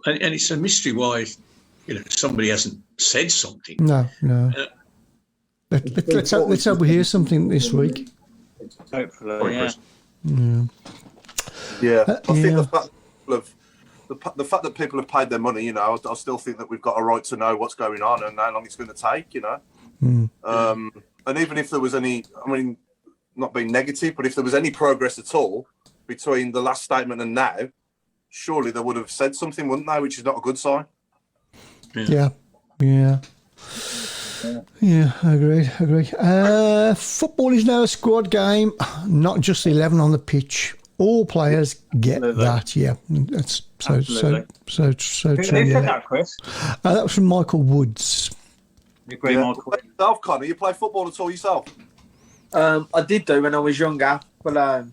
[SPEAKER 7] it's a mystery why, you know, somebody hasn't said something.
[SPEAKER 3] No. Let's hope we hear something this week.
[SPEAKER 4] Hopefully,
[SPEAKER 5] I think the fact that people have paid their money, you know, I still think that we've got a right to know what's going on and how long it's going to take, you know. And even if there was any, I mean, not being negative, but if there was any progress at all between the last statement and now, surely they would have said something, wouldn't they? Which is not a good sign.
[SPEAKER 3] Yeah, I agree. Football is now a squad game, not just 11 on the pitch. All players get that. Yeah, that's so true.
[SPEAKER 4] Who said that, Chris?
[SPEAKER 3] That was from Michael Woods.
[SPEAKER 4] You agree, Michael?
[SPEAKER 5] Yourself, Connor, you play football at all yourself?
[SPEAKER 8] I did do when I was younger, but I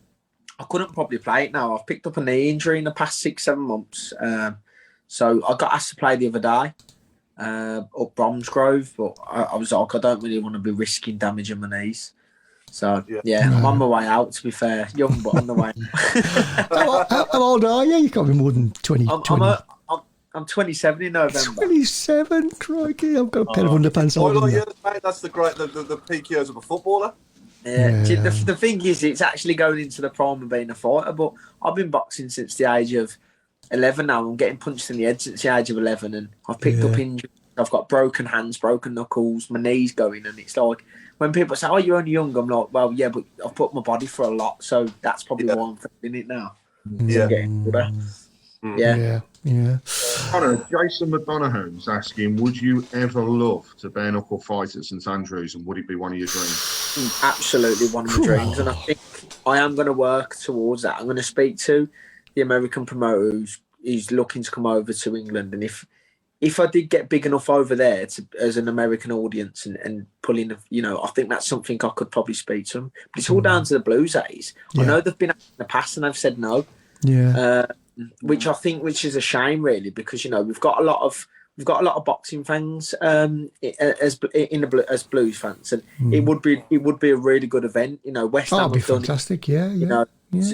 [SPEAKER 8] couldn't probably play it now. I've picked up a knee injury in the past 6-7 months. So I got asked to play the other day up Bromsgrove, but I was like, I don't really want to be risking damaging my knees. So, I'm on my way out, to be fair. Young, but on the way out.
[SPEAKER 3] How old are you? You can't be more than 20.
[SPEAKER 8] I'm 27 in November.
[SPEAKER 3] 27? Crikey, I've got a pair of underpants on.
[SPEAKER 5] Mate, that's the peak years of a footballer.
[SPEAKER 8] Yeah. The thing is, it's actually going into the prime of being a fighter, but I've been boxing since the age of 11 now. I'm getting punched in the head since the age of 11, and I've picked up injuries. I've got broken hands, broken knuckles, my knee's going, and it's like, when people say, "Oh, you're only young," I'm like, "Well, yeah, but I've put my body for a lot, so that's probably why I'm feeling it now." Yeah.
[SPEAKER 6] Connor, Jason McDonaghan's asking, would you ever love to bare knuckle fight at St Andrews, and would it be one of your dreams?
[SPEAKER 8] Absolutely one of my dreams, and I think I am going to work towards that. I'm going to speak to the American promoter who's looking to come over to England, and if I did get big enough over there as an American audience and pull in, you know, I think that's something I could probably speak to them. But it's all down to the Blues A's. I know they've been in the past and I've said no. Which is a shame, really, because, you know, we've got a lot of boxing fans as Blues fans, and it would be a really good event. You know, West Ham
[SPEAKER 3] would be
[SPEAKER 8] have done
[SPEAKER 3] fantastic.
[SPEAKER 8] You know,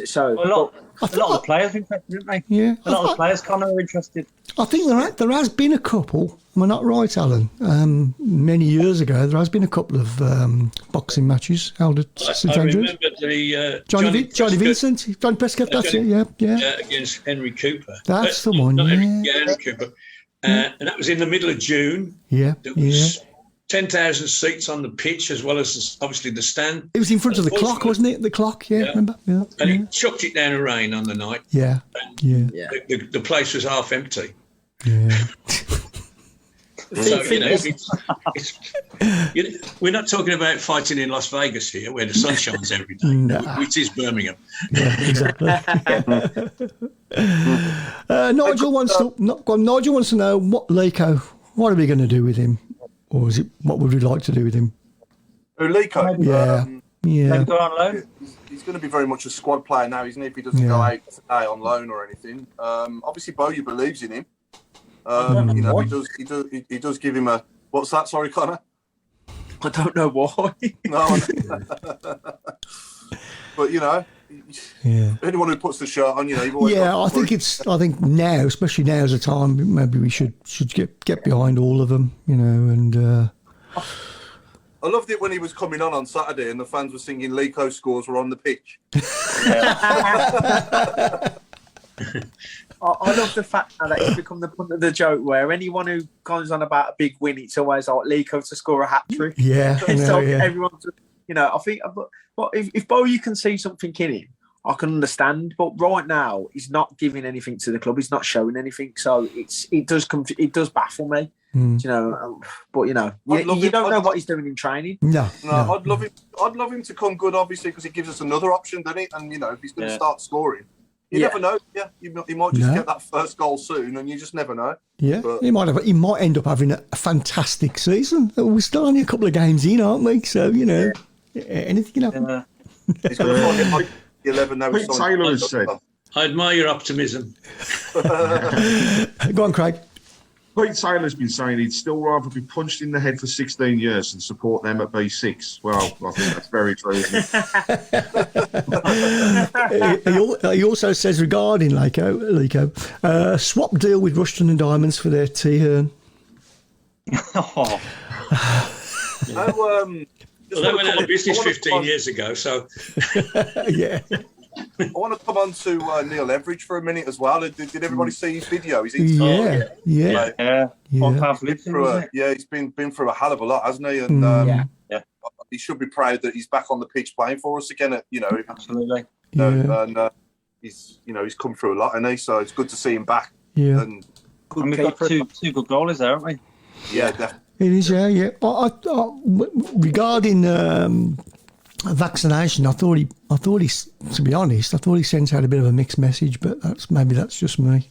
[SPEAKER 8] so
[SPEAKER 4] a lot of the players are interested, didn't they?
[SPEAKER 3] Yeah,
[SPEAKER 4] a lot of players, Connor, are interested.
[SPEAKER 3] I think there has been a couple. Am I not right, Alan? Many years ago, there has been a couple of boxing matches held at St Andrews.
[SPEAKER 7] I remember the
[SPEAKER 3] Johnny Vincent, John Prescott. That's it. Yeah.
[SPEAKER 7] Against Henry Cooper.
[SPEAKER 3] That's the one.
[SPEAKER 7] Henry Cooper, and that was in the middle of June.
[SPEAKER 3] Yeah.
[SPEAKER 7] There was 10,000 seats on the pitch, as well as obviously the stand.
[SPEAKER 3] It was in front of the clock, wasn't it? The clock, remember? Yeah.
[SPEAKER 7] And it chucked it down in rain on the night.
[SPEAKER 3] Yeah.
[SPEAKER 7] The place was half empty.
[SPEAKER 3] Yeah.
[SPEAKER 7] So, you know, we're not talking about fighting in Las Vegas here, where the sun shines every day. It is Birmingham.
[SPEAKER 3] Yeah, exactly. Nigel wants to know what are we going to do with him, or is it what would we like to do with him?
[SPEAKER 5] Lico?
[SPEAKER 4] Maybe go on loan.
[SPEAKER 5] He's going to be very much a squad player now, isn't he? If he doesn't go out today on loan or anything. Obviously, Bowyer believes in him. You know, he does give him a. What's that? Sorry, Connor.
[SPEAKER 8] I don't know why.
[SPEAKER 5] No. But you know, anyone who puts the shirt on, you know, you've always.
[SPEAKER 3] Yeah, I think now, especially now as a time, maybe we should get behind all of them, you know, and.
[SPEAKER 5] I loved it when he was coming on Saturday and the fans were singing Lico scores were on the pitch.
[SPEAKER 8] I love the fact now that it's become the point of the joke where anyone who goes on about a big win, it's always like Lico to score a hat trick.
[SPEAKER 3] Yeah, I know, yeah.
[SPEAKER 8] Everyone, I think, but if Bo, you can see something in him, I can understand. But right now, he's not giving anything to the club. He's not showing anything. So it does baffle me. But you don't know what he's doing in training.
[SPEAKER 3] No.
[SPEAKER 5] I'd love him to come good, obviously, because it gives us another option, doesn't it? And if he's going to start scoring, you never know. Yeah, he might just get that first goal soon, and you just never know. Yeah,
[SPEAKER 3] but he might end up having a fantastic season. We're still only a couple of games in, aren't we? So anything can happen.
[SPEAKER 5] He's going to find 11 now.
[SPEAKER 6] Taylor has said,
[SPEAKER 7] I admire your optimism.
[SPEAKER 3] Go on, Craig.
[SPEAKER 6] Pete Taylor's been saying he'd still rather be punched in the head for 16 years than support them at B6. Well, I think that's very true, isn't it?
[SPEAKER 3] He also says regarding Lico, swap deal with Rushton and Diamonds for their T-Hern.
[SPEAKER 7] Well, they went out of business 15 years ago, so...
[SPEAKER 3] Yeah.
[SPEAKER 5] I want to come on to Neil Everidge for a minute as well. Did everybody see his video?
[SPEAKER 3] Yeah.
[SPEAKER 5] He's been through a hell of a lot, hasn't he? And he should be proud that he's back on the pitch playing for us again.
[SPEAKER 4] Absolutely.
[SPEAKER 5] And he's come through a lot, hasn't he? So it's good to see him back.
[SPEAKER 3] Yeah.
[SPEAKER 5] And
[SPEAKER 4] we've got two good goalies there, haven't we?
[SPEAKER 5] Yeah, definitely.
[SPEAKER 3] It is, yeah. But regarding vaccination, I thought he, to be honest, I thought he sent out a bit of a mixed message, but that's just me.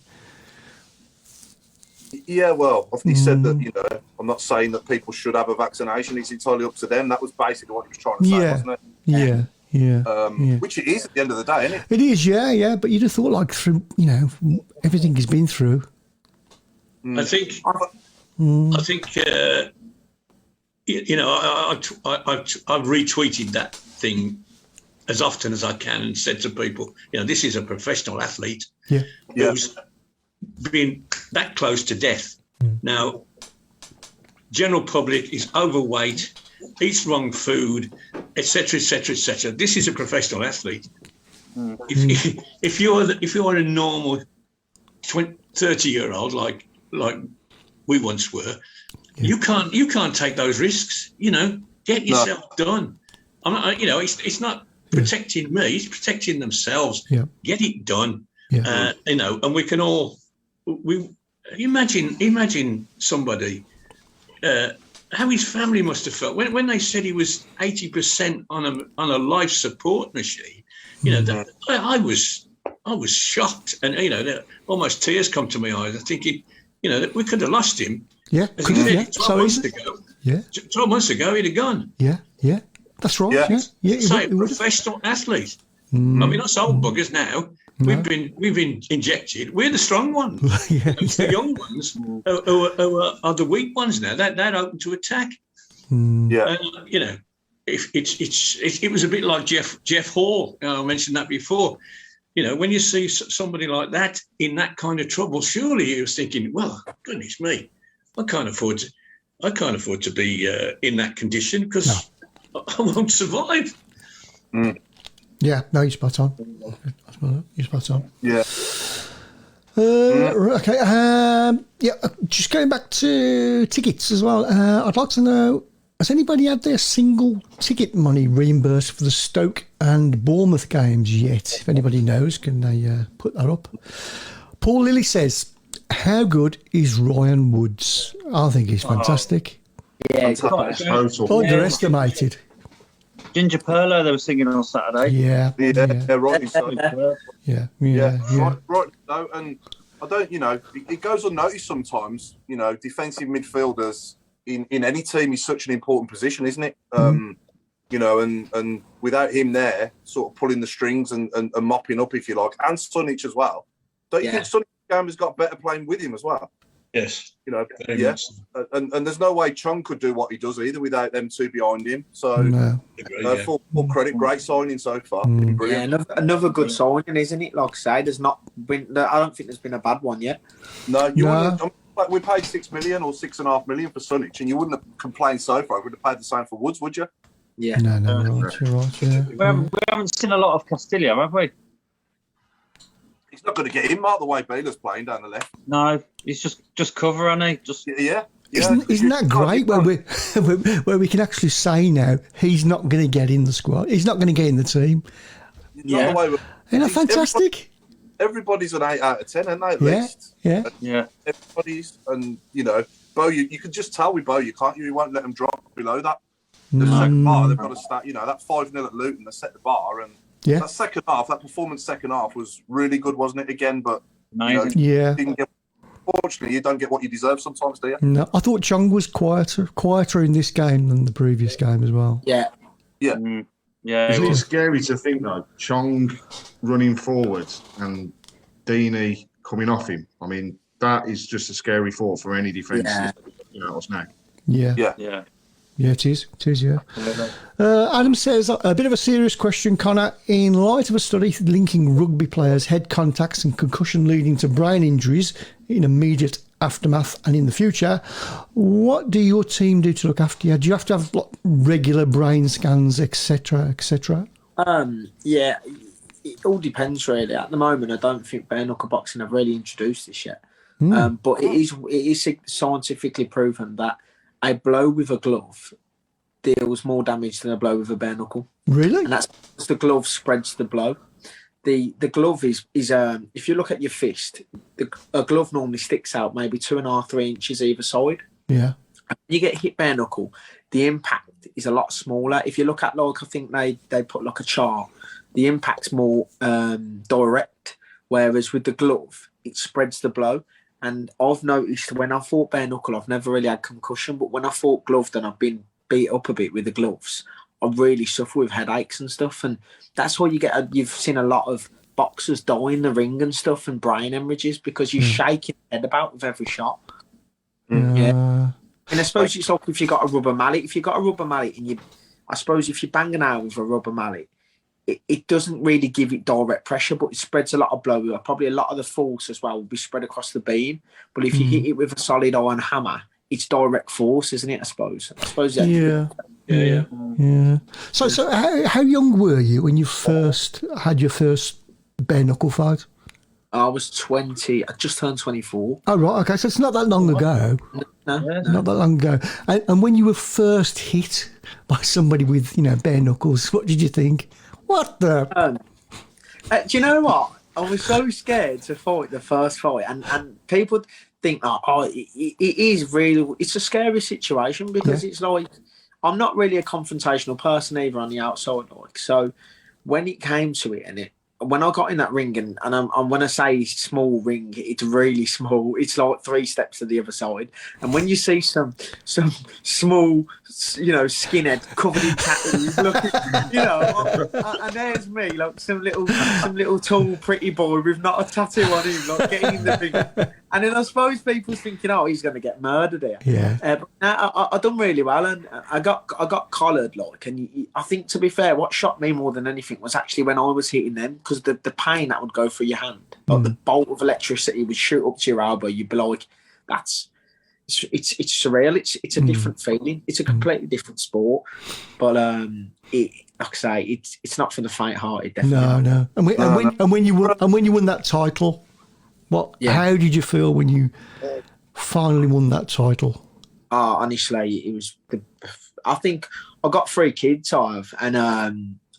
[SPEAKER 5] Yeah, well, he said that, I'm not saying that people should have a vaccination. It's entirely up to them. That was basically what he was trying to say, wasn't it?
[SPEAKER 3] Yeah.
[SPEAKER 5] Which it is at the end of the day, isn't it?
[SPEAKER 3] It is, yeah. But you'd have thought, through, everything he's been through.
[SPEAKER 7] I think, I've retweeted that thing as often as I can and said to people, this is a professional athlete who's been that close to death. Now, general public is overweight, eats wrong food, etc., etc., etc. This is a professional athlete. If you're a normal 30-year-old like we once were, you can't take those risks. Get yourself done. It's not protecting me; it's protecting themselves.
[SPEAKER 3] Yeah.
[SPEAKER 7] Get it done.
[SPEAKER 3] Yeah.
[SPEAKER 7] And we can all imagine somebody how his family must have felt when they said he was 80% on a life support machine. I was shocked, and almost tears come to my eyes. I'm thinking, that we could have lost him.
[SPEAKER 3] Yeah,
[SPEAKER 7] as he said, 12 months ago.
[SPEAKER 3] Yeah,
[SPEAKER 7] 12 months ago he'd have gone.
[SPEAKER 3] Yeah, that's right. Yeah.
[SPEAKER 7] Say a professional athlete. I mean, us old buggers now. No. We've been injected. We're the strong ones. The young ones are the weak ones now. They're open to attack. If it was a bit like Jeff Hall. I mentioned that before. When you see somebody like that in that kind of trouble, surely he was thinking, well, goodness me, I can't afford to be in that condition because I won't survive.
[SPEAKER 3] Yeah, no, you're spot on. You're spot on.
[SPEAKER 5] Yeah.
[SPEAKER 3] Okay. Just going back to tickets as well. I'd like to know, has anybody had their single ticket money reimbursed for the Stoke and Bournemouth games yet? If anybody knows, can they put that up? Paul Lilly says, how good is Ryan Woods? I think he's fantastic. Underestimated.
[SPEAKER 4] Ginger Perlo, they were singing on Saturday.
[SPEAKER 3] Yeah.
[SPEAKER 5] Right.
[SPEAKER 3] Yeah.
[SPEAKER 5] Right. No, and I don't. It goes unnoticed sometimes. Defensive midfielders in any team is such an important position, isn't it? And without him there, sort of pulling the strings and mopping up, if you like, and Sunic as well. Don't you think Sunic has got better playing with him as well?
[SPEAKER 7] Yes.
[SPEAKER 5] And there's no way Chung could do what he does either without them two behind him. So, full credit, great signing so far.
[SPEAKER 8] Yeah, another good signing, isn't it? Like I say, there's not been. I don't think there's been a bad one yet.
[SPEAKER 5] No, we paid $6 million or $6.5 million for Sunic, and you wouldn't have complained so far. Would have paid the same for Woods, would you?
[SPEAKER 8] Yeah.
[SPEAKER 3] No, right, you're right. Yeah.
[SPEAKER 4] We haven't seen a lot of Castillo, have we?
[SPEAKER 5] He's not going to get in, Mark, the way Baylor's playing down the left.
[SPEAKER 4] No, he's just cover, isn't he? Just
[SPEAKER 5] Yeah.
[SPEAKER 3] Isn't that great where we can actually say now he's not going to get in the squad? He's not going to get in the team.
[SPEAKER 5] Yeah.
[SPEAKER 3] Isn't that fantastic?
[SPEAKER 5] Everybody's an 8 out of 10, aren't they, at least?
[SPEAKER 3] Yeah.
[SPEAKER 5] Everybody's, and, Bo, you can just tell with Bo, you won't let them drop below that.
[SPEAKER 3] No.
[SPEAKER 5] The second bar, they've got to start, that 5-0 at Luton, they set the bar, and
[SPEAKER 3] that
[SPEAKER 5] second half, that performance second half was really good, wasn't it, again? But,
[SPEAKER 4] amazing.
[SPEAKER 5] Fortunately, you don't get what you deserve sometimes, do you?
[SPEAKER 3] No, I thought Chong was quieter in this game than the previous game as well.
[SPEAKER 8] Yeah.
[SPEAKER 6] Isn't it scary to think, though, Chong running forward and Deeney coming off him? I mean, that is just a scary thought for any defence. Us now.
[SPEAKER 3] Yeah, it is, yeah. Adam says, a bit of a serious question, Connor. In light of a study linking rugby players' head contacts and concussion leading to brain injuries in immediate aftermath and in the future, what do your team do to look after you? Do you have to have regular brain scans, etc., etc.?
[SPEAKER 8] Yeah, it all depends, really. At the moment, I don't think bare knuckle boxing have really introduced this yet. But it is scientifically proven that a blow with a glove deals more damage than a blow with a bare knuckle.
[SPEAKER 3] Really?
[SPEAKER 8] And that's because the glove spreads the blow. The glove is if you look at your fist, a glove normally sticks out maybe 2.5, 3 inches either side.
[SPEAKER 3] Yeah.
[SPEAKER 8] When you get hit bare knuckle, the impact is a lot smaller. If you look at, I think they put like a chart, the impact's more direct, whereas with the glove, it spreads the blow. And I've noticed when I fought bare knuckle, I've never really had concussion, but when I fought gloved and I've been beat up a bit with the gloves, I really suffer with headaches and stuff. And that's why you've seen a lot of boxers die in the ring and stuff and brain hemorrhages because you're shaking your head about with every shot. Yeah. And I suppose it's like if you got a rubber mallet. If you got a rubber mallet and I suppose if you bang an arrow with a rubber mallet, it doesn't really give it direct pressure, but it spreads a lot of blow. Probably a lot of the force as well will be spread across the beam. But if you hit it with a solid iron hammer, it's direct force, isn't it? I suppose.
[SPEAKER 3] Yeah. So how young were you when you first had your first bare knuckle fight?
[SPEAKER 8] I was 20. I just turned 24.
[SPEAKER 3] Oh, right. Okay. So it's not that long ago.
[SPEAKER 8] No.
[SPEAKER 3] Not that long ago. And when you were first hit by somebody with, bare knuckles, what did you think? What the?
[SPEAKER 8] Do you know what? I was so scared to fight the first fight, and people think, it is really. It's a scary situation because it's like I'm not really a confrontational person either on the outside, so when it came to it, when I got in that ring, and when I say small ring, it's really small. It's like 3 steps to the other side. And when you see some small, skinhead covered in tattoos, looking, and there's me, like some little tall, pretty boy with not a tattoo on him, like getting in the ring. And then I suppose people's thinking, he's going to get murdered here.
[SPEAKER 3] Yeah.
[SPEAKER 8] But I done really well, and I got collared, and I think, to be fair, what shocked me more than anything was actually when I was hitting them, because the pain that would go through your hand, like the bolt of electricity would shoot up to your elbow. You'd be like, it's surreal. It's a different feeling. It's a completely different sport. But like I say, it's not for the faint-hearted. Definitely.
[SPEAKER 3] No. And when you won that title. How did you feel when you finally won that title?
[SPEAKER 8] Honestly, it was. I think I got 3 kids and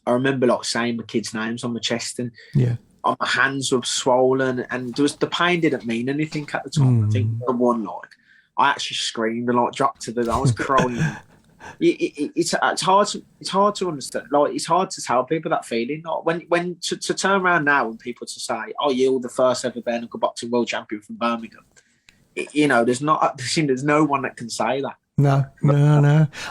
[SPEAKER 8] I remember saying my kids' names on my chest, and my hands were swollen, and the pain didn't mean anything at the time. I think I won. I actually screamed and dropped to the. I was crying. It's hard to understand. It's hard to tell people that feeling. When to turn around now and people to say, you're the first ever bare knuckle boxing world champion from Birmingham. There's no one that can say that.
[SPEAKER 3] No.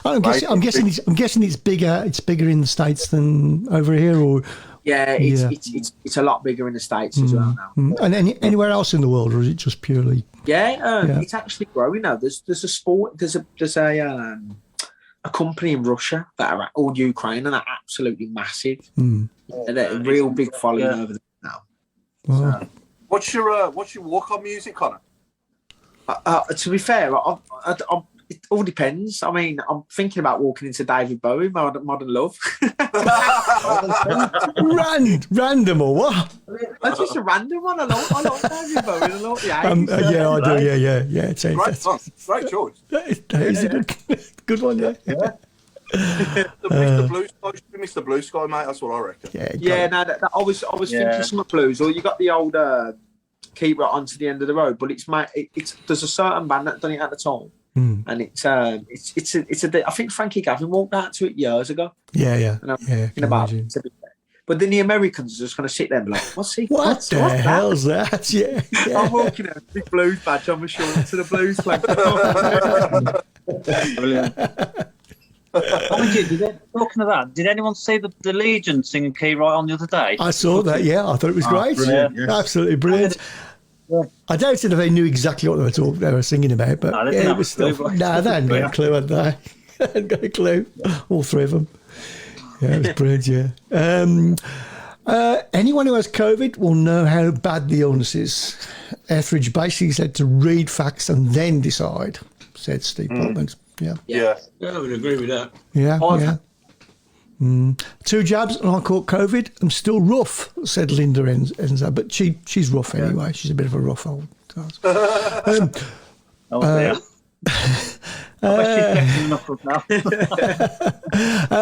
[SPEAKER 3] I'm guessing it's bigger. It's bigger in the States than over here, or
[SPEAKER 8] it's a lot bigger in the States as well now.
[SPEAKER 3] And anywhere else in the world, or is it just purely?
[SPEAKER 8] It's actually growing now. There's a sport. There's a company in Russia that are all Ukraine and are absolutely massive. They're a real big following over there now.
[SPEAKER 3] Wow.
[SPEAKER 8] So.
[SPEAKER 5] What's your walk-on music, Connor?
[SPEAKER 8] To be fair, it all depends. I mean, I'm thinking about walking into David Bowie, Modern Love.
[SPEAKER 3] Random or what?
[SPEAKER 8] That's just a random one. I like David Bowie. I like the 80s.
[SPEAKER 3] Yeah, I do. Yeah.
[SPEAKER 5] Great song. Great choice.
[SPEAKER 3] That is a good one. Yeah.
[SPEAKER 5] Mr. Blue Sky should be Mr. Blue Sky, mate. That's what I reckon.
[SPEAKER 8] Yeah. No, I was thinking some blues. Or you got the old Keep Right On to the End of the Road, but it's there's a certain band that done it at the time. And it's I think Frankie Gavin walked out to it years ago.
[SPEAKER 3] Yeah.
[SPEAKER 8] And I'm thinking about it, to be fair. But then the Americans are just going to sit there and be like, what's
[SPEAKER 3] the hell's that? Yeah.
[SPEAKER 8] I'm walking out with a big blues badge on my shoulder to the blues flag.
[SPEAKER 4] Brilliant. Talking of that, did anyone see the Legion singing Key Right On the other day?
[SPEAKER 3] I saw that, yeah. I thought it was great.
[SPEAKER 6] Brilliant, yes.
[SPEAKER 3] Absolutely brilliant. Yeah. I doubted if they knew exactly what they were singing about, but it was still. No, they hadn't got a clue, had they? They hadn't got a clue. All three of them. Yeah, it was brilliant, yeah. Anyone who has COVID will know how bad the illness is. Etheridge basically said to read facts and then decide, said Steve Portman. Yeah,
[SPEAKER 7] I would agree with that.
[SPEAKER 3] Yeah. 2 jabs and I caught COVID. I'm still rough, said Linda Enza, but she's rough anyway. She's a bit of a rough old guy.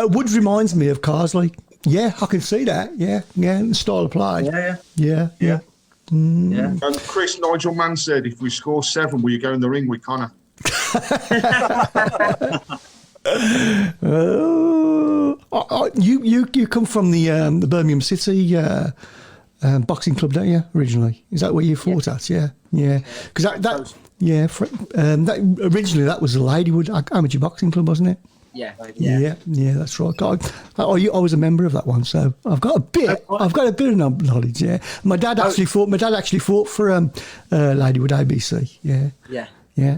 [SPEAKER 3] Woods reminds me of Carsley. Yeah, I can see that. Yeah, and style of play. Yeah.
[SPEAKER 6] And Chris Nigel Mann said, if we score 7, will you go in the ring with Connor?
[SPEAKER 3] You come from the Birmingham City boxing club, don't you? Originally, is that where you fought at? Yeah. Because that originally that was the Ladywood Amateur Boxing Club, wasn't it?
[SPEAKER 8] Yeah,
[SPEAKER 3] that's right. I was a member of that one, so I've got a bit of knowledge. Yeah, my dad actually fought for Ladywood ABC. Yeah,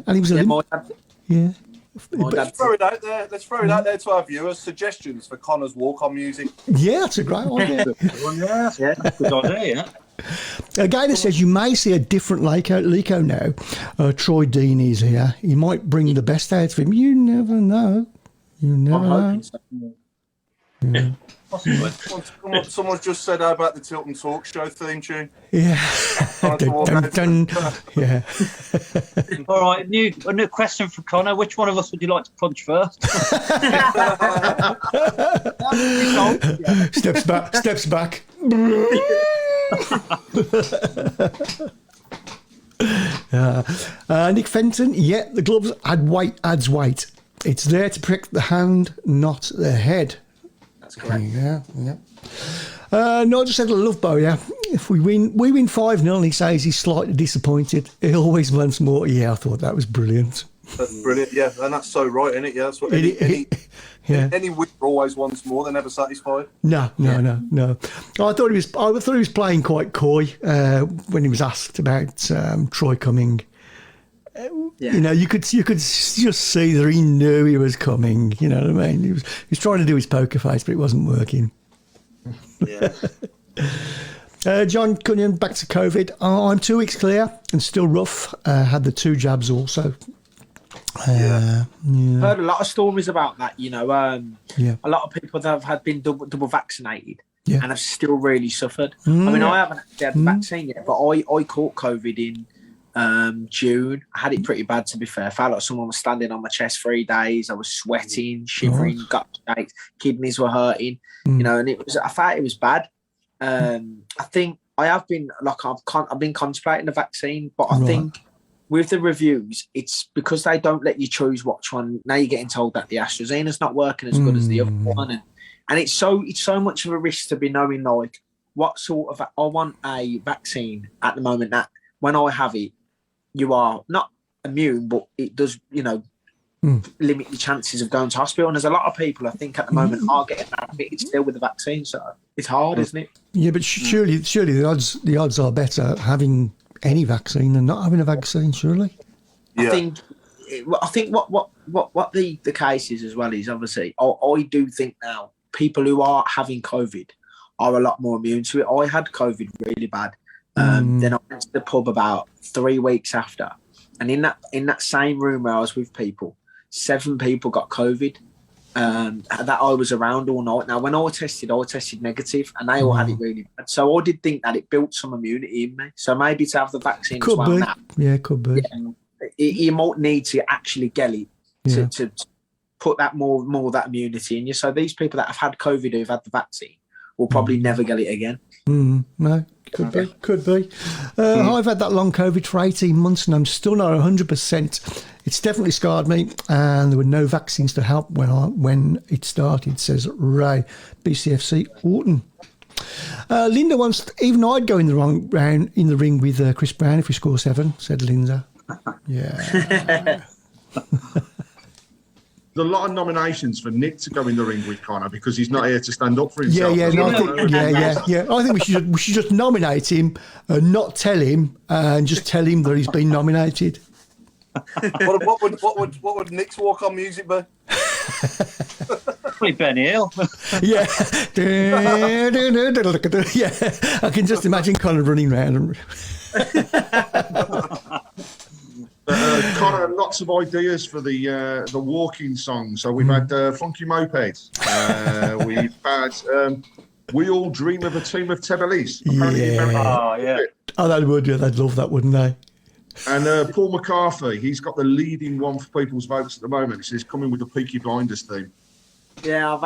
[SPEAKER 3] and he was a
[SPEAKER 5] Let's throw it out there. Let's throw it out there to our viewers. Suggestions for Connor's walk-on music.
[SPEAKER 3] Yeah, that's a great idea.
[SPEAKER 4] Good idea.
[SPEAKER 3] A guy that says you may see a different Lico now. Troy Deeney's here. He might bring the best out of him. You never know. Yeah.
[SPEAKER 5] Someone just said about the Tilton Talk Show theme tune.
[SPEAKER 3] Yeah. Dun. Yeah.
[SPEAKER 4] All right, a new question for Connor. Which one of us would you like to punch first?
[SPEAKER 3] Steps back. Nick Fenton, the gloves adds weight. It's there to protect the hand, not the head.
[SPEAKER 8] That's correct.
[SPEAKER 3] Yeah. Nigel said, I love Bo, yeah. If we win 5-0 and he says he's slightly disappointed, he always wants more. Yeah, I thought that was brilliant.
[SPEAKER 5] That's brilliant, yeah. And that's so right, isn't it? Yeah, that's what any winner always wants more. They're never satisfied. No. I thought he was playing quite coy when he was asked about Troy coming. You know, you could just see that he knew he was coming. You know what I mean? He was trying to do his poker face, but it wasn't working. Yeah.
[SPEAKER 3] John Cunningham, back to COVID. I'm 2 weeks clear and still rough. Had the 2 jabs also.
[SPEAKER 8] Heard a lot of stories about that. You know, a lot of people that have been double vaccinated and have still really suffered. I mean, I haven't had the vaccine yet, but I caught COVID in June. I had it pretty bad, to be fair. I felt like someone was standing on my chest 3 days. I was sweating, shivering, gut shakes, kidneys were hurting, you know, and I felt it was bad. I think I have been I've been contemplating the vaccine, but I think with the reviews, it's because they don't let you choose which one. Now you're getting told that the AstraZeneca's not working as good as the other one, and it's so much of a risk to be knowing like what sort of I want a vaccine at the moment that when I have it, you are not immune, but it does, you know, limit your chances of going to hospital. And there's a lot of people, I think, at the moment are getting admitted still with the vaccine. So it's hard, isn't it? Yeah, but
[SPEAKER 3] surely the odds are better having any vaccine than not having a vaccine. Surely.
[SPEAKER 5] Yeah.
[SPEAKER 8] I think what the case is as well is obviously I do think now people who are having COVID are a lot more immune to it. I had COVID really bad. Then I went to the pub about 3 weeks after, and in that same room where I was with people, 7 people got COVID, that I was around all night. Now, when I tested negative, and they all had it really bad. So I did think that it built some immunity in me. So maybe to have the vaccine
[SPEAKER 3] Could
[SPEAKER 8] as well
[SPEAKER 3] be.
[SPEAKER 8] now,
[SPEAKER 3] Yeah, could be.
[SPEAKER 8] you might need to actually get it to put that more of that immunity in you. So these people that have had COVID who've had the vaccine will probably never get it again.
[SPEAKER 3] No, could be. I've had that long COVID for 18 months and I'm still not 100%. It's definitely scarred me, and there were no vaccines to help when it started, says Ray, BCFC Orton. Linda wants, even I'd go in the ring with Chris Browne if we score 7, said Linda. Yeah.
[SPEAKER 6] There's a lot of nominations for Nick to go in the ring with Connor because he's not here to stand up for himself.
[SPEAKER 3] I think we should just nominate him and not tell him, and just tell him that he's been nominated.
[SPEAKER 5] What would Nick's walk-on music be?
[SPEAKER 4] Probably Ben Hill.
[SPEAKER 3] Yeah. Yeah. I can just imagine Connor running around.
[SPEAKER 6] Connor, lots of ideas for the walking song. So we've had Funky Moped. We've had We All Dream of a Team of Tebellis.
[SPEAKER 3] Oh, they would. Yeah, they'd love that, wouldn't they?
[SPEAKER 6] And Paul McCarthy, he's got the leading one for people's votes at the moment. He says coming with the Peaky Blinders theme.
[SPEAKER 8] Yeah,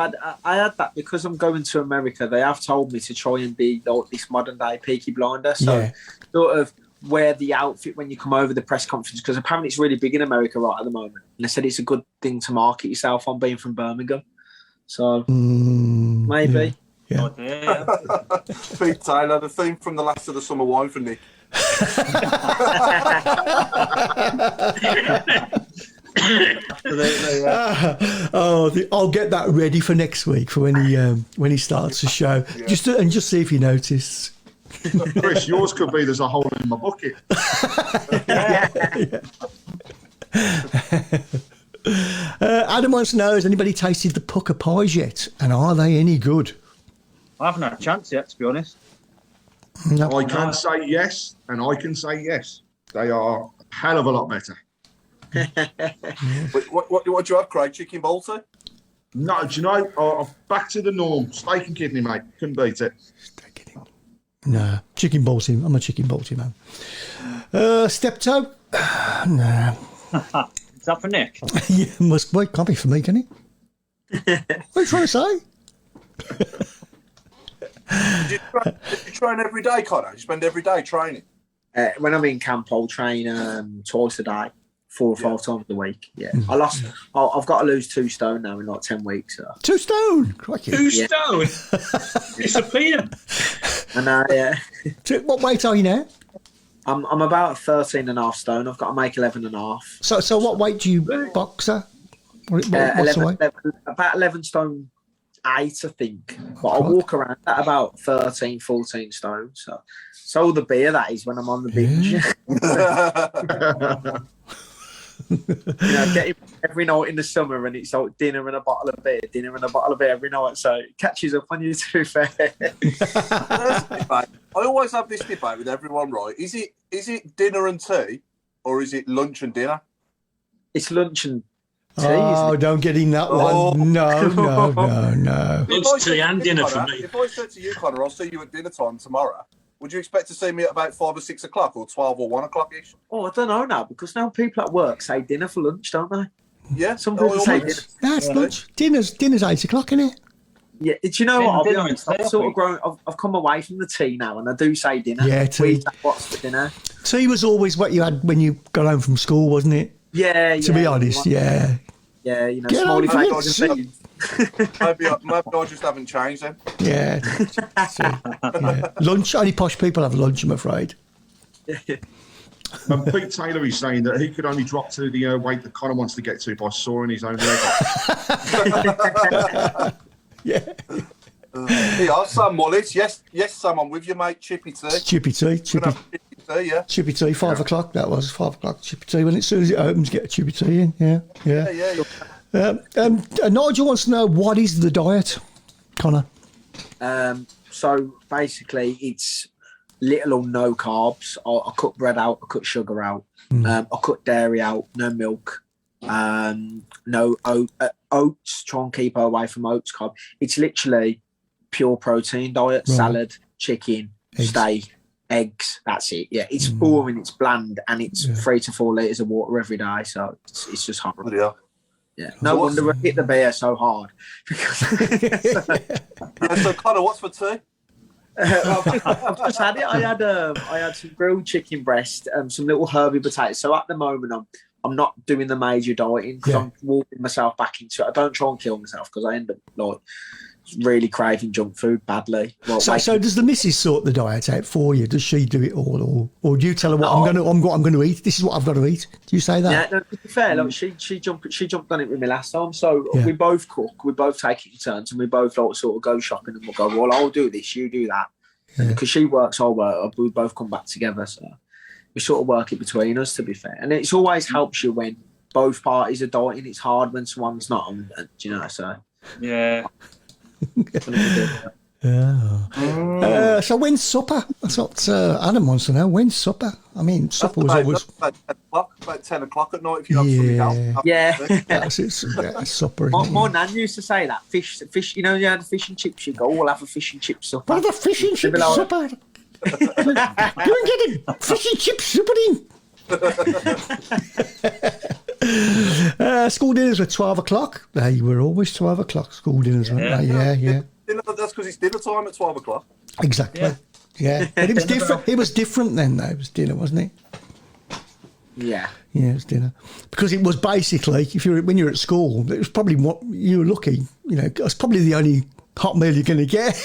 [SPEAKER 8] I had that because I'm going to America. They have told me to try and be like this modern day Peaky Blinder. So sort of wear the outfit when you come over the press conference, because apparently it's really big in America right at the moment. And they said it's a good thing to market yourself on, being from Birmingham. So maybe.
[SPEAKER 3] Yeah.
[SPEAKER 5] Pete Taylor, the theme from The Last of the Summer Wine for Nick.
[SPEAKER 3] I'll get that ready for next week for when he starts the show. Just see if you notice.
[SPEAKER 6] Chris, yours could be there's a hole in my bucket.
[SPEAKER 3] Adam wants to know, has anybody tasted the pucker pies yet, and are they any good?
[SPEAKER 4] I haven't had a chance yet, to be honest.
[SPEAKER 3] No.
[SPEAKER 6] I can say yes, and I can say yes. They are a hell of a lot better.
[SPEAKER 5] What do you have, Craig? Chicken balti?
[SPEAKER 6] No, do you know, back to the norm. Steak and kidney, mate. Couldn't beat it.
[SPEAKER 3] No, chicken balti. I'm a chicken balti man. Steptoe? No.
[SPEAKER 4] Is that for Nick?
[SPEAKER 3] Yeah, must be. Can't be for me, can it? What are you trying to say?
[SPEAKER 5] Did you train every day, Connor? You spend every day training?
[SPEAKER 8] When I'm in camp, I'll train twice a day, 4 or 5 times a week. Yeah, I've got to lose 2 stone now in like 10 weeks. So.
[SPEAKER 3] 2 stone? Crikey.
[SPEAKER 7] 2 stone? Disappear.
[SPEAKER 8] I know, yeah.
[SPEAKER 3] What weight are you now?
[SPEAKER 8] I'm about 13.5 stone. I've got to make 11.5.
[SPEAKER 3] So what weight do you box at? What's the weight?
[SPEAKER 8] About 11 stone 8, I think. But I walk around at about 13, 14 stone. So the beer that is when I'm on the binge. Getting every night in the summer, and it's like dinner and a bottle of beer every night. So it catches up on you, to be fair.
[SPEAKER 5] I always have this debate with everyone, right? Is it dinner and tea, or is it lunch and dinner?
[SPEAKER 8] It's lunch and tea.
[SPEAKER 3] Oh, don't get in that one. No.
[SPEAKER 7] It's tea and dinner for me.
[SPEAKER 5] If I said to you, Connor, I'll see you at dinner time tomorrow, would you expect to see me at about 5 or 6 o'clock, or 12 or 1 o'clock-ish?
[SPEAKER 8] Oh, I don't know now, because now people at work say dinner for lunch, don't they?
[SPEAKER 5] Yeah.
[SPEAKER 8] Some people say dinner.
[SPEAKER 3] That's lunch. Dinner's 8 o'clock, isn't it?
[SPEAKER 8] Yeah. Do you know what? I'll be honest. I've sort of grown. I've come away from the tea now, and I do say dinner.
[SPEAKER 3] Yeah, tea.
[SPEAKER 8] What's for dinner?
[SPEAKER 3] Tea was always what you had when you got home from school, wasn't it?
[SPEAKER 8] Yeah.
[SPEAKER 3] To be honest, yeah.
[SPEAKER 8] Yeah, small face.
[SPEAKER 5] Maybe I just haven't changed then.
[SPEAKER 3] Yeah. Lunch, only posh people have lunch, I'm afraid.
[SPEAKER 6] And Pete Taylor is saying that he could only drop to the weight that Connor wants to get to by sawing his own leg off.
[SPEAKER 3] Yeah.
[SPEAKER 5] Yeah, Sam Wallace. Yes, Sam, I'm with you, mate. Chippy tea.
[SPEAKER 3] Chippy tea.
[SPEAKER 5] Yeah.
[SPEAKER 3] Chippy tea, 5 o'clock, that was 5 o'clock. Chippy tea, as soon as it opens, get a chippy tea in. Yeah. Nigel wants to know, what is the diet, Connor?
[SPEAKER 8] So basically, it's little or no carbs. I cut bread out, I cut sugar out, I cut dairy out, no milk. No oats. Try and keep her away from oats, Cobb. It's literally pure protein diet:
[SPEAKER 3] Right.
[SPEAKER 8] salad, chicken, steak, eggs. That's it. Yeah, it's boring. It's bland, and it's 3 to 4 liters of water every day. So it's just horrible.
[SPEAKER 5] Yeah.
[SPEAKER 8] Yeah. No wonder we hit the beer so hard.
[SPEAKER 5] So Connor, what's for tea?
[SPEAKER 8] I've just had it. I had some grilled chicken breast, some little herby potatoes. So at the moment, I'm not doing the major dieting because I'm walking myself back into it. I don't try and kill myself because I end up like really craving junk food badly. Like,
[SPEAKER 3] so does the missus sort the diet out for you? Does she do it all, or do you tell her what I'm going to eat? This is what I've got to eat. Do you say that?
[SPEAKER 8] Yeah, no, to be fair, like she jumped on it with me last time. So we both cook, we both take it in turns, and we both like sort of go shopping and we'll go, well, I'll do this, you do that. And because she works, I'll work. We both come back together, so we sort of work it between us. To be fair, and it's always helps you when both parties are dieting. It's hard when someone's not, you know. So
[SPEAKER 4] yeah.
[SPEAKER 3] So when's supper? That's what Adam wants to know. When's supper? I mean, supper was always
[SPEAKER 5] about 10 o'clock at night if you have something else.
[SPEAKER 8] Yeah.
[SPEAKER 3] It's supper.
[SPEAKER 8] My nan used to say that fish. You know, you had a fish and chips. You go, we'll have a fish and chip supper.
[SPEAKER 3] What about fish and chip supper? Go and get a fish and chip supper in. School dinners were 12 o'clock. They were always 12 o'clock. School dinners, weren't they? Yeah.
[SPEAKER 5] That's because it's dinner time at 12 o'clock.
[SPEAKER 3] Exactly. Yeah. But it was different. It was different then, though. It was dinner, wasn't it?
[SPEAKER 8] Yeah.
[SPEAKER 3] Yeah, it was dinner. Because it was basically, when you're at school, it was probably what you were lucky. You know, it's probably the only hot meal you're going to get.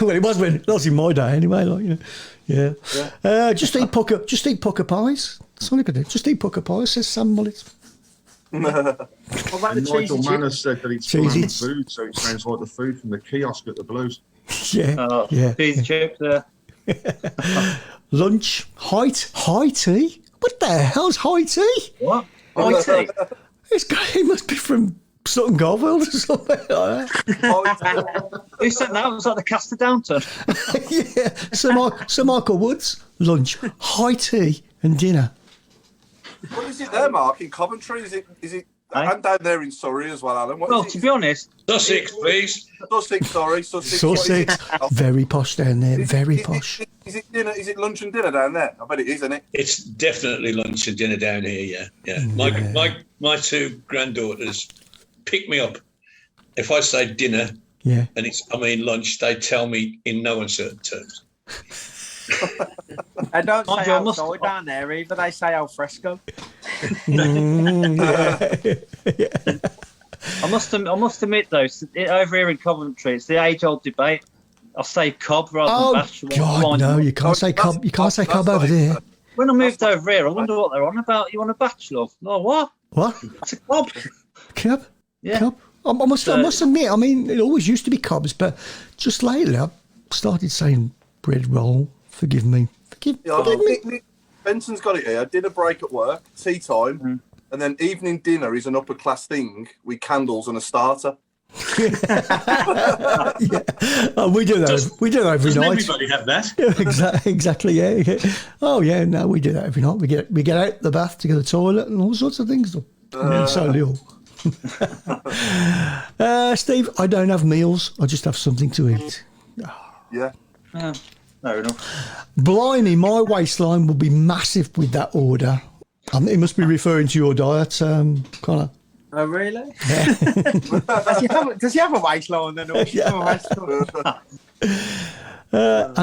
[SPEAKER 3] Well, it was in my day anyway. Like, you know. Yeah. Just eat pucker pies. That's all you could do. Just eat pucker pies, says Sam Mullins.
[SPEAKER 8] What about the
[SPEAKER 6] Nigel
[SPEAKER 8] cheesy
[SPEAKER 6] Manor said that it's bland food, so it sounds like the food from the kiosk at the Blues.
[SPEAKER 3] Yeah.
[SPEAKER 4] Cheese chips.
[SPEAKER 3] Lunch, high tea. What the hell's high tea?
[SPEAKER 4] What? High tea?
[SPEAKER 3] It must be from Sutton Garfield or something like that.
[SPEAKER 4] Who said that? Was that the Caster Downton?
[SPEAKER 3] Yeah, Sir Michael Woods. Lunch, high tea, and dinner.
[SPEAKER 5] What is it there, Mark? In Coventry? Is it? And down there in Surrey as well, Alan.
[SPEAKER 4] Well, to be honest,
[SPEAKER 7] Sussex, please.
[SPEAKER 5] Sussex, sorry.
[SPEAKER 3] Sussex. Very posh down there. Very posh.
[SPEAKER 5] Is it dinner? Is it lunch and dinner down there? I bet it is, isn't it?
[SPEAKER 7] It's definitely lunch and dinner down here. Yeah. My two granddaughters pick me up if I say dinner.
[SPEAKER 3] Yeah.
[SPEAKER 7] And I mean lunch. They tell me in no uncertain terms.
[SPEAKER 8] I don't say outside down there either. They say al fresco.
[SPEAKER 4] I must admit though, over here in Coventry, it's the age-old debate. I say cob rather than bash.
[SPEAKER 3] God, no, you can't say cob. You can't say cob over there.
[SPEAKER 4] When I moved over here, I wonder what they're on about. You want a batch, love? Oh, what?
[SPEAKER 3] What?
[SPEAKER 4] It's a cob.
[SPEAKER 3] Cob?
[SPEAKER 4] Yeah.
[SPEAKER 3] Cob? I must admit, I mean, it always used to be cobs, but just lately I've started saying bread roll. Forgive me. Forgive me.
[SPEAKER 5] Benson's got it here. Dinner break at work, tea time, and then evening dinner is an upper class thing with candles and a starter.
[SPEAKER 3] Yeah. Oh, we do that. We do that every night.
[SPEAKER 7] Everybody have that?
[SPEAKER 3] Yeah, exactly. Yeah. Oh yeah. No, we do that every night. We get out the bath to go to the toilet and all sorts of things. So little. Steve, I don't have meals. I just have something to eat.
[SPEAKER 5] Yeah.
[SPEAKER 4] Fair enough.
[SPEAKER 3] Blimey, my waistline will be massive with that order. It must be referring to your diet, Connor.
[SPEAKER 8] Oh, really? Yeah. does he have a waistline then?
[SPEAKER 3] A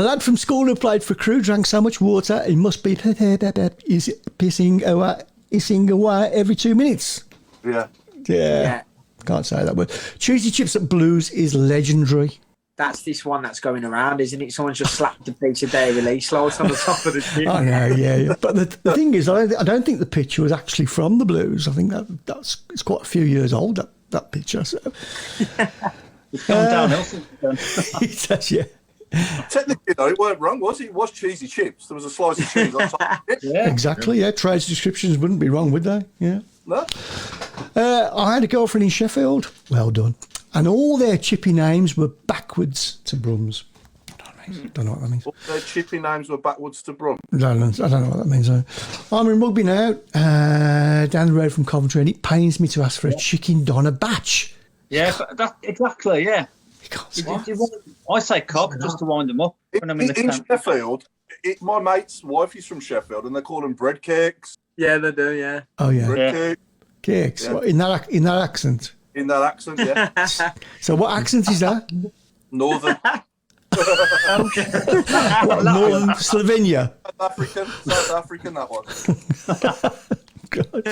[SPEAKER 3] lad from school who played for Crewe drank so much water he must be pissing away every 2 minutes. Yeah. Can't say that word. Cheesy chips at Blues is legendary.
[SPEAKER 8] That's this one that's going around, isn't it? Someone's just slapped a piece of dairy leaf slice on the top of the chip.
[SPEAKER 3] I know, yeah. But the thing is, I don't think the picture was actually from the Blues. I think it's quite a few years old, that picture. So.
[SPEAKER 4] It's gone downhill since then.
[SPEAKER 3] It says, yeah.
[SPEAKER 5] Technically, though, it weren't wrong, was it? It was cheesy chips. There was a slice of cheese on top of it.
[SPEAKER 4] Yeah.
[SPEAKER 3] Exactly, yeah. Trades descriptions wouldn't be wrong, would they? Yeah.
[SPEAKER 5] No.
[SPEAKER 3] I had a girlfriend in Sheffield. Well done. And all their chippy names were backwards to Brums. I don't Don't know what that means.
[SPEAKER 5] All their chippy names were backwards to Brum.
[SPEAKER 3] I don't know what that means. I'm in rugby now, down the road from Coventry, and it pains me to ask for a chicken doner batch.
[SPEAKER 4] Yeah, that, exactly, yeah.
[SPEAKER 3] You can't say
[SPEAKER 4] I say cock just to wind them up when I'm in the
[SPEAKER 5] In
[SPEAKER 4] stand.
[SPEAKER 5] Sheffield, my mate's wife is from Sheffield, and they call them bread cakes.
[SPEAKER 8] Yeah, they do. Yeah.
[SPEAKER 3] Oh yeah,
[SPEAKER 5] Bread cake.
[SPEAKER 3] cakes.
[SPEAKER 5] Yeah.
[SPEAKER 3] What, in that accent.
[SPEAKER 5] In that accent, yeah.
[SPEAKER 3] So what accent is that?
[SPEAKER 5] Northern.
[SPEAKER 3] What, Northern Slovenia.
[SPEAKER 5] South African, that was.
[SPEAKER 3] God.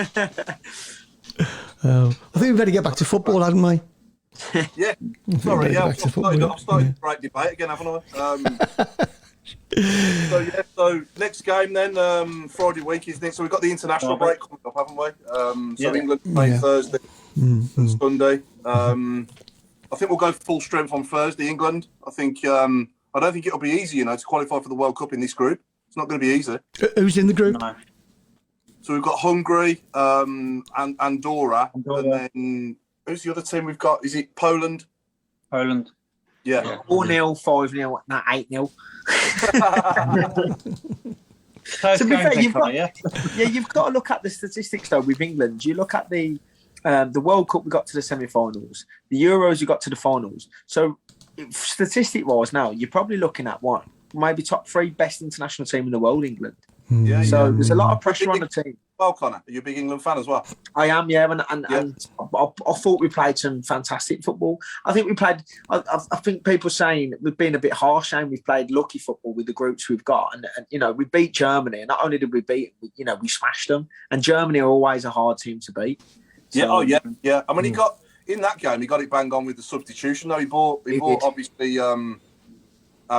[SPEAKER 3] I think we better get back to football, hadn't we?
[SPEAKER 5] Yeah. Sorry, yeah.
[SPEAKER 3] Back to football,
[SPEAKER 5] I've started a great debate again, haven't I? So next game then, Friday week, isn't it? So we've got the international break coming up, haven't we? So England playing Thursday and Sunday. I think we'll go full strength on Thursday, England. I don't think it'll be easy, to qualify for the World Cup in this group. It's not going to be easy.
[SPEAKER 3] Who's in the group?
[SPEAKER 4] No.
[SPEAKER 5] So we've got Hungary and Andorra. And then who's the other team we've got? Is it Poland?
[SPEAKER 4] Poland.
[SPEAKER 5] Yeah.
[SPEAKER 8] 4-0, 5-0, not 8-0.
[SPEAKER 4] To
[SPEAKER 8] be fair, you've got to look at the statistics though with England. You look at the World Cup, we got to the semi-finals. The Euros, you got to the finals. So statistic-wise now, you're probably looking at what? Maybe top 3 best international team in the world, England. So there's a lot of pressure on the team.
[SPEAKER 5] Well, Connor, are you a big England fan as well?
[SPEAKER 8] I am, yeah, and I thought we played some fantastic football. I think we played. I think people saying we've been a bit harsh, and we've played lucky football with the groups we've got, and we beat Germany. And not only did we beat, we smashed them. And Germany are always a hard team to beat. So,
[SPEAKER 5] yeah. I mean, he got in that game. He got it bang on with the substitution. Though he bought obviously our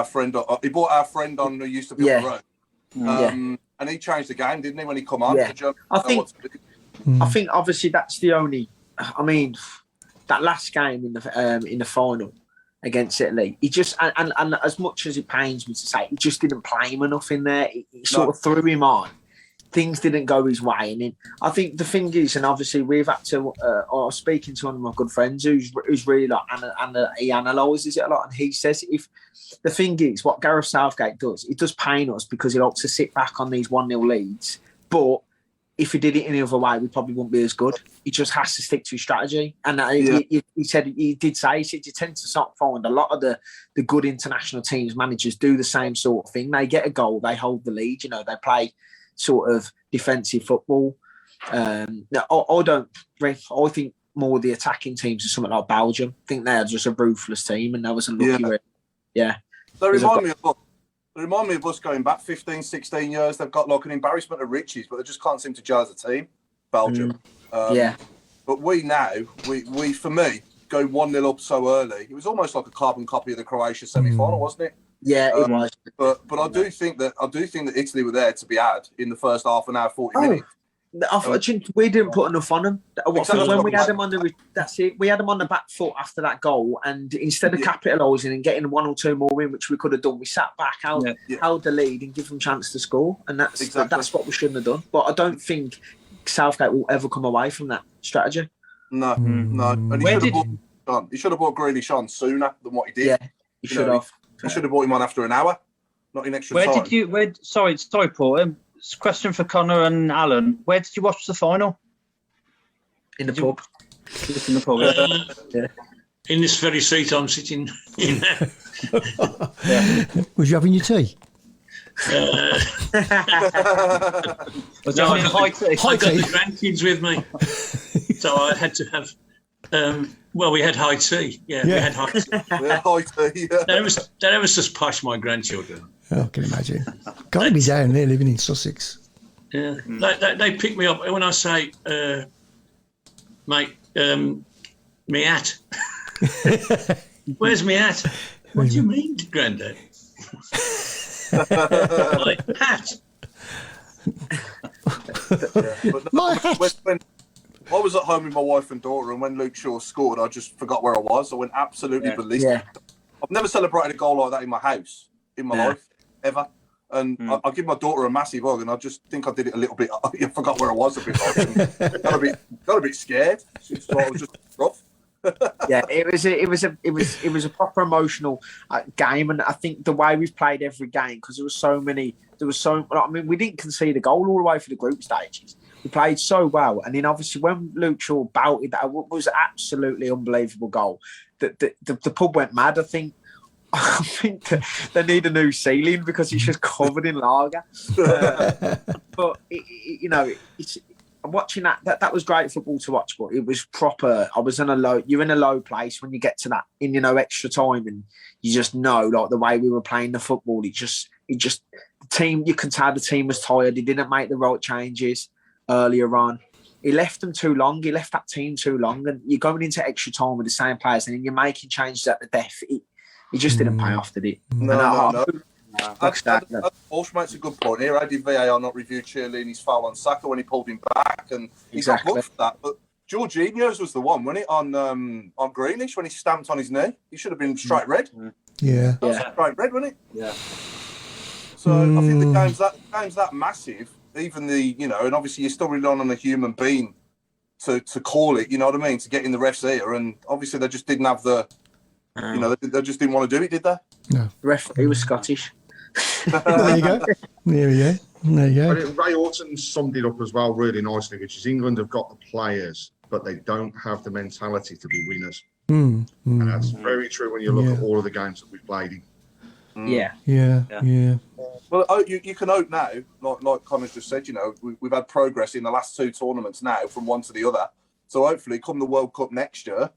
[SPEAKER 5] friend. He bought our friend on who used to be on the road. And he changed the game, didn't he, when he come on?
[SPEAKER 8] Yeah. I think obviously that's the only. I mean, that last game in the final against Italy, he just and as much as it pains me to say, he just didn't play him enough in there. He sort of threw him on. Things didn't go his way, and I think the thing is, and obviously we've had to. I was speaking to one of my good friends who's really like, and he analyses it a lot, and he says if the thing is what Gareth Southgate does, it does pain us because he likes to sit back on these 1-0 leads, but if he did it any other way, we probably wouldn't be as good. He just has to stick to his strategy, and he did say you tend to find a lot of the good international teams managers do the same sort of thing. They get a goal, they hold the lead, they play sort of defensive football. I think more the attacking teams are something like Belgium. I think they're just a ruthless team, and that was unlucky. Yeah.
[SPEAKER 5] They remind me of us going back 15, 16 years. They've got like an embarrassment of riches, but they just can't seem to gel as a team. Belgium. But we now, we for me, go 1-0 up so early. It was almost like a carbon copy of the Croatia semi-final, wasn't it?
[SPEAKER 8] Yeah, it was.
[SPEAKER 5] But I do think that Italy were there to be had in the first half an hour, 40 minutes.
[SPEAKER 8] We didn't put enough on them. When we had them on we had them on the back foot after that goal, and instead of capitalising and getting 1 or 2 more in, which we could have done, we sat back, held the lead, and give them a chance to score, and that's what we shouldn't have done. But I don't think Southgate will ever come away from that strategy.
[SPEAKER 5] No. And he should have brought Grealish on sooner than what he did.
[SPEAKER 8] Yeah, he should have.
[SPEAKER 5] He should have brought him on after an hour, not in extra time.
[SPEAKER 4] Sorry, Paul. Question for Connor and Alan. Where did you watch the final?
[SPEAKER 8] In the pub.
[SPEAKER 4] In the pub.
[SPEAKER 8] Yeah.
[SPEAKER 7] In this very seat I'm sitting in.
[SPEAKER 3] Was you having your tea?
[SPEAKER 4] Was you having high tea?
[SPEAKER 7] I got the grandkids with me, so I had to have. We had high tea. Yeah, we had high tea.
[SPEAKER 5] High tea.
[SPEAKER 7] That was just posh, my grandchildren.
[SPEAKER 3] I can imagine. Got to be down there living in Sussex.
[SPEAKER 7] Yeah, they pick me up when I say, mate, me hat. Where's me hat? What do you mean, Grandad? Like, hat.
[SPEAKER 3] My hat.
[SPEAKER 5] When I was at home with my wife and daughter, and when Luke Shaw scored, I just forgot where I was. I went absolutely ballistic. Yeah. I've never celebrated a goal like that in my house, in my life, ever. And I give my daughter a massive hug, and I just think I did it a little bit. I forgot where I was a bit. Got a bit scared. So I was just rough.
[SPEAKER 8] Yeah, it was a proper emotional game, and I think the way we've played every game, because I mean, we didn't concede a goal all the way through the group stages. We played so well, and then obviously when Luke Shaw belted that, was an absolutely unbelievable goal. The pub went mad. I think they need a new ceiling because it's just covered in lager. But it's watching that was great football to watch, but it was proper. I was you're in a low place when you get to that in extra time, and you just know, like, the way we were playing the football, it just the team, you can tell the team was tired. He didn't make the right changes earlier on. He left them too long. He left that team too long, and you're going into extra time with the same players, and then you're making changes at the death. It just didn't pay off, did it?
[SPEAKER 5] No. Walsh makes a good point here. How did VAR not review Chiellini's foul on Saka when he pulled him back? And he got booked for that. But Jorginho's was the one, wasn't it, on Grealish when he stamped on his knee? He should have been straight red.
[SPEAKER 3] Yeah.
[SPEAKER 5] That was straight red, wasn't it?
[SPEAKER 8] Yeah.
[SPEAKER 5] So I think the game's that massive. Even and obviously you're still relying on a human being to call it. You know what I mean? To get in the ref's ear, and obviously they just didn't have the. They just didn't want to do it, did they?
[SPEAKER 3] No.
[SPEAKER 8] The referee was Scottish.
[SPEAKER 3] There you go. There you go.
[SPEAKER 6] But Ray Orton summed it up as well really nicely, which is England have got the players, but they don't have the mentality to be winners. And that's very true when you look at all of the games that we've played in.
[SPEAKER 3] Yeah.
[SPEAKER 5] Well, you can hope now, like Connor's just said, we've had progress in the last two tournaments now from one to the other. So hopefully come the World Cup next year,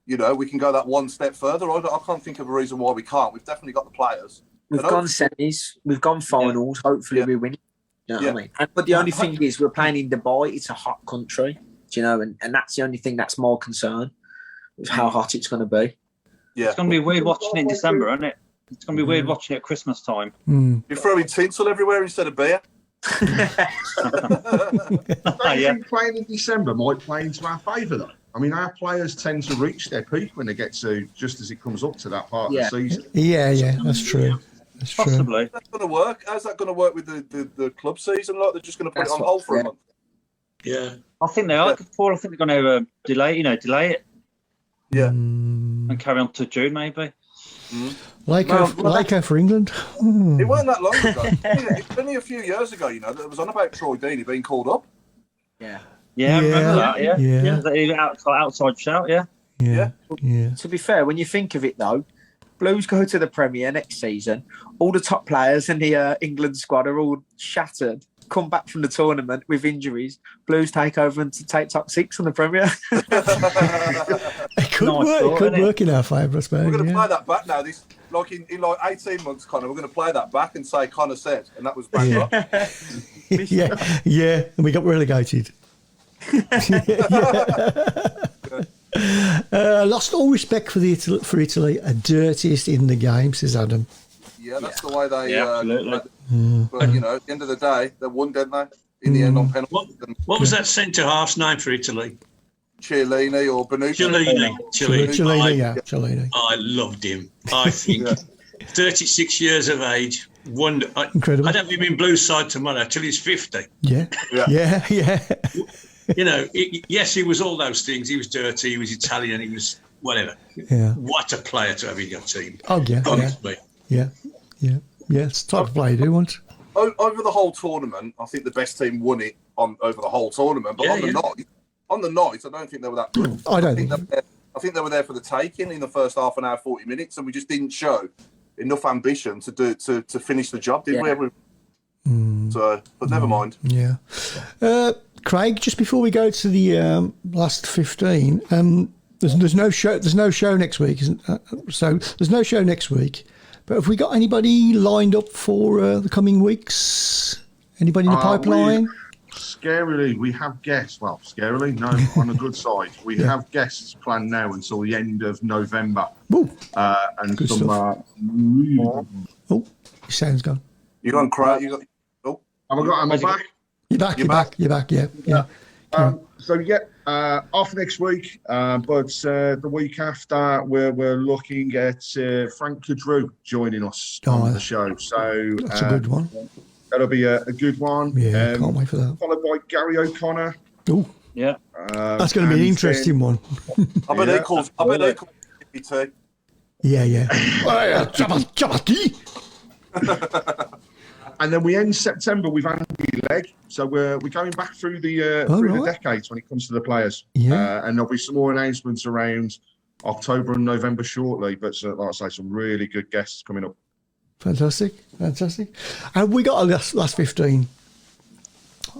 [SPEAKER 5] we can go that one step further. I can't think of a reason why we can't. We've definitely got the players.
[SPEAKER 8] We've gone semis, we've gone finals. Hopefully we win. You know what I mean? But the only thing is, we're playing in Dubai. It's a hot country, and that's the only thing that's more concern is how hot it's going to be.
[SPEAKER 4] Yeah, it's going to be weird watching it in December, isn't it? It's going to be weird watching it at Christmas time.
[SPEAKER 5] You're throwing tinsel everywhere instead of beer.
[SPEAKER 6] I think playing in December might play into our favour, though. I mean, our players tend to reach their peak when they get to, just as it comes up to that part of the season.
[SPEAKER 3] Yeah, that's true. That's
[SPEAKER 4] Possibly.
[SPEAKER 5] How's that going to work? How's that going to work with the club season? Like, they're just going to put it on hold for a month?
[SPEAKER 7] Yeah.
[SPEAKER 4] I think they are. Paul, I think they're going to delay it.
[SPEAKER 5] Yeah.
[SPEAKER 4] And carry on to June, maybe.
[SPEAKER 3] Laker for England.
[SPEAKER 5] It wasn't that long ago. It's only a few years ago, that it was on about Troy Deeney being called up.
[SPEAKER 8] Yeah.
[SPEAKER 4] Yeah, I remember that, yeah. Outside shout, yeah.
[SPEAKER 8] To be fair, when you think of it, though, Blues go to the Premier next season. All the top players in the England squad are all shattered. Come back from the tournament with injuries. Blues take over and take top six on the Premier.
[SPEAKER 3] It could work in our favour, I suppose.
[SPEAKER 5] We're going to play that back now. In 18 months, Connor, we're going to play that back and say Connor said, and that was back up.
[SPEAKER 3] And we got relegated. Lost all respect for Italy. Dirtiest in the game, says Adam.
[SPEAKER 5] Yeah, that's the way they.
[SPEAKER 4] Absolutely.
[SPEAKER 5] But at the end of the day, they won, didn't they? In the end, on penalty.
[SPEAKER 7] What was that centre half's name for Italy?
[SPEAKER 5] Chiellini or Bonucci?
[SPEAKER 3] Chiellini.
[SPEAKER 7] I loved him. I think 36 years of age.
[SPEAKER 3] Incredible.
[SPEAKER 7] I don't think he'll be in Blues side tomorrow till he's 50.
[SPEAKER 3] Yeah.
[SPEAKER 7] Yes, he was all those things. He was dirty. He was Italian. He was whatever.
[SPEAKER 3] Yeah.
[SPEAKER 7] What a player to have in your team.
[SPEAKER 3] Oh yeah.
[SPEAKER 7] Honestly.
[SPEAKER 3] Yeah. It's the type of play you do want.
[SPEAKER 5] Over the whole tournament, I think the best team won it over the whole tournament. But on the night, I don't think they were that good.
[SPEAKER 3] I
[SPEAKER 5] think they were there for the taking in the first half an hour, 40 minutes, and we just didn't show enough ambition to finish the job, did we? So, but never mind.
[SPEAKER 3] Yeah. Craig, just before we go to the last 15, there's no show. There's no show next week, isn't? So there's no show next week. But have we got anybody lined up for the coming weeks? Anybody in the pipeline?
[SPEAKER 6] Scarily, we have guests. Well, scarily, no, on the good side. We have guests planned now until the end of November.
[SPEAKER 3] Ooh,
[SPEAKER 6] and
[SPEAKER 3] good
[SPEAKER 6] some.
[SPEAKER 3] stuff. Your sound's gone.
[SPEAKER 5] You gone, Craig? You got? Oh,
[SPEAKER 6] am I back?
[SPEAKER 3] You're back. Yeah.
[SPEAKER 6] Off next week, but the week after, we're looking at Frank Cadrew joining us on the show. So
[SPEAKER 3] that's a good one.
[SPEAKER 6] That'll be a good one.
[SPEAKER 3] Yeah, can't wait for that.
[SPEAKER 6] Followed by Gary O'Connor.
[SPEAKER 3] Oh,
[SPEAKER 4] Yeah.
[SPEAKER 3] That's going to be an interesting one.
[SPEAKER 5] I bet they call it.
[SPEAKER 3] Yeah. Chapati.
[SPEAKER 6] And then we end September with Andy Legg. So we're going back through the decades when it comes to the players.
[SPEAKER 3] Yeah.
[SPEAKER 6] And there'll be some more announcements around October and November shortly. But like I say, some really good guests coming up.
[SPEAKER 3] Fantastic. And we got a last 15.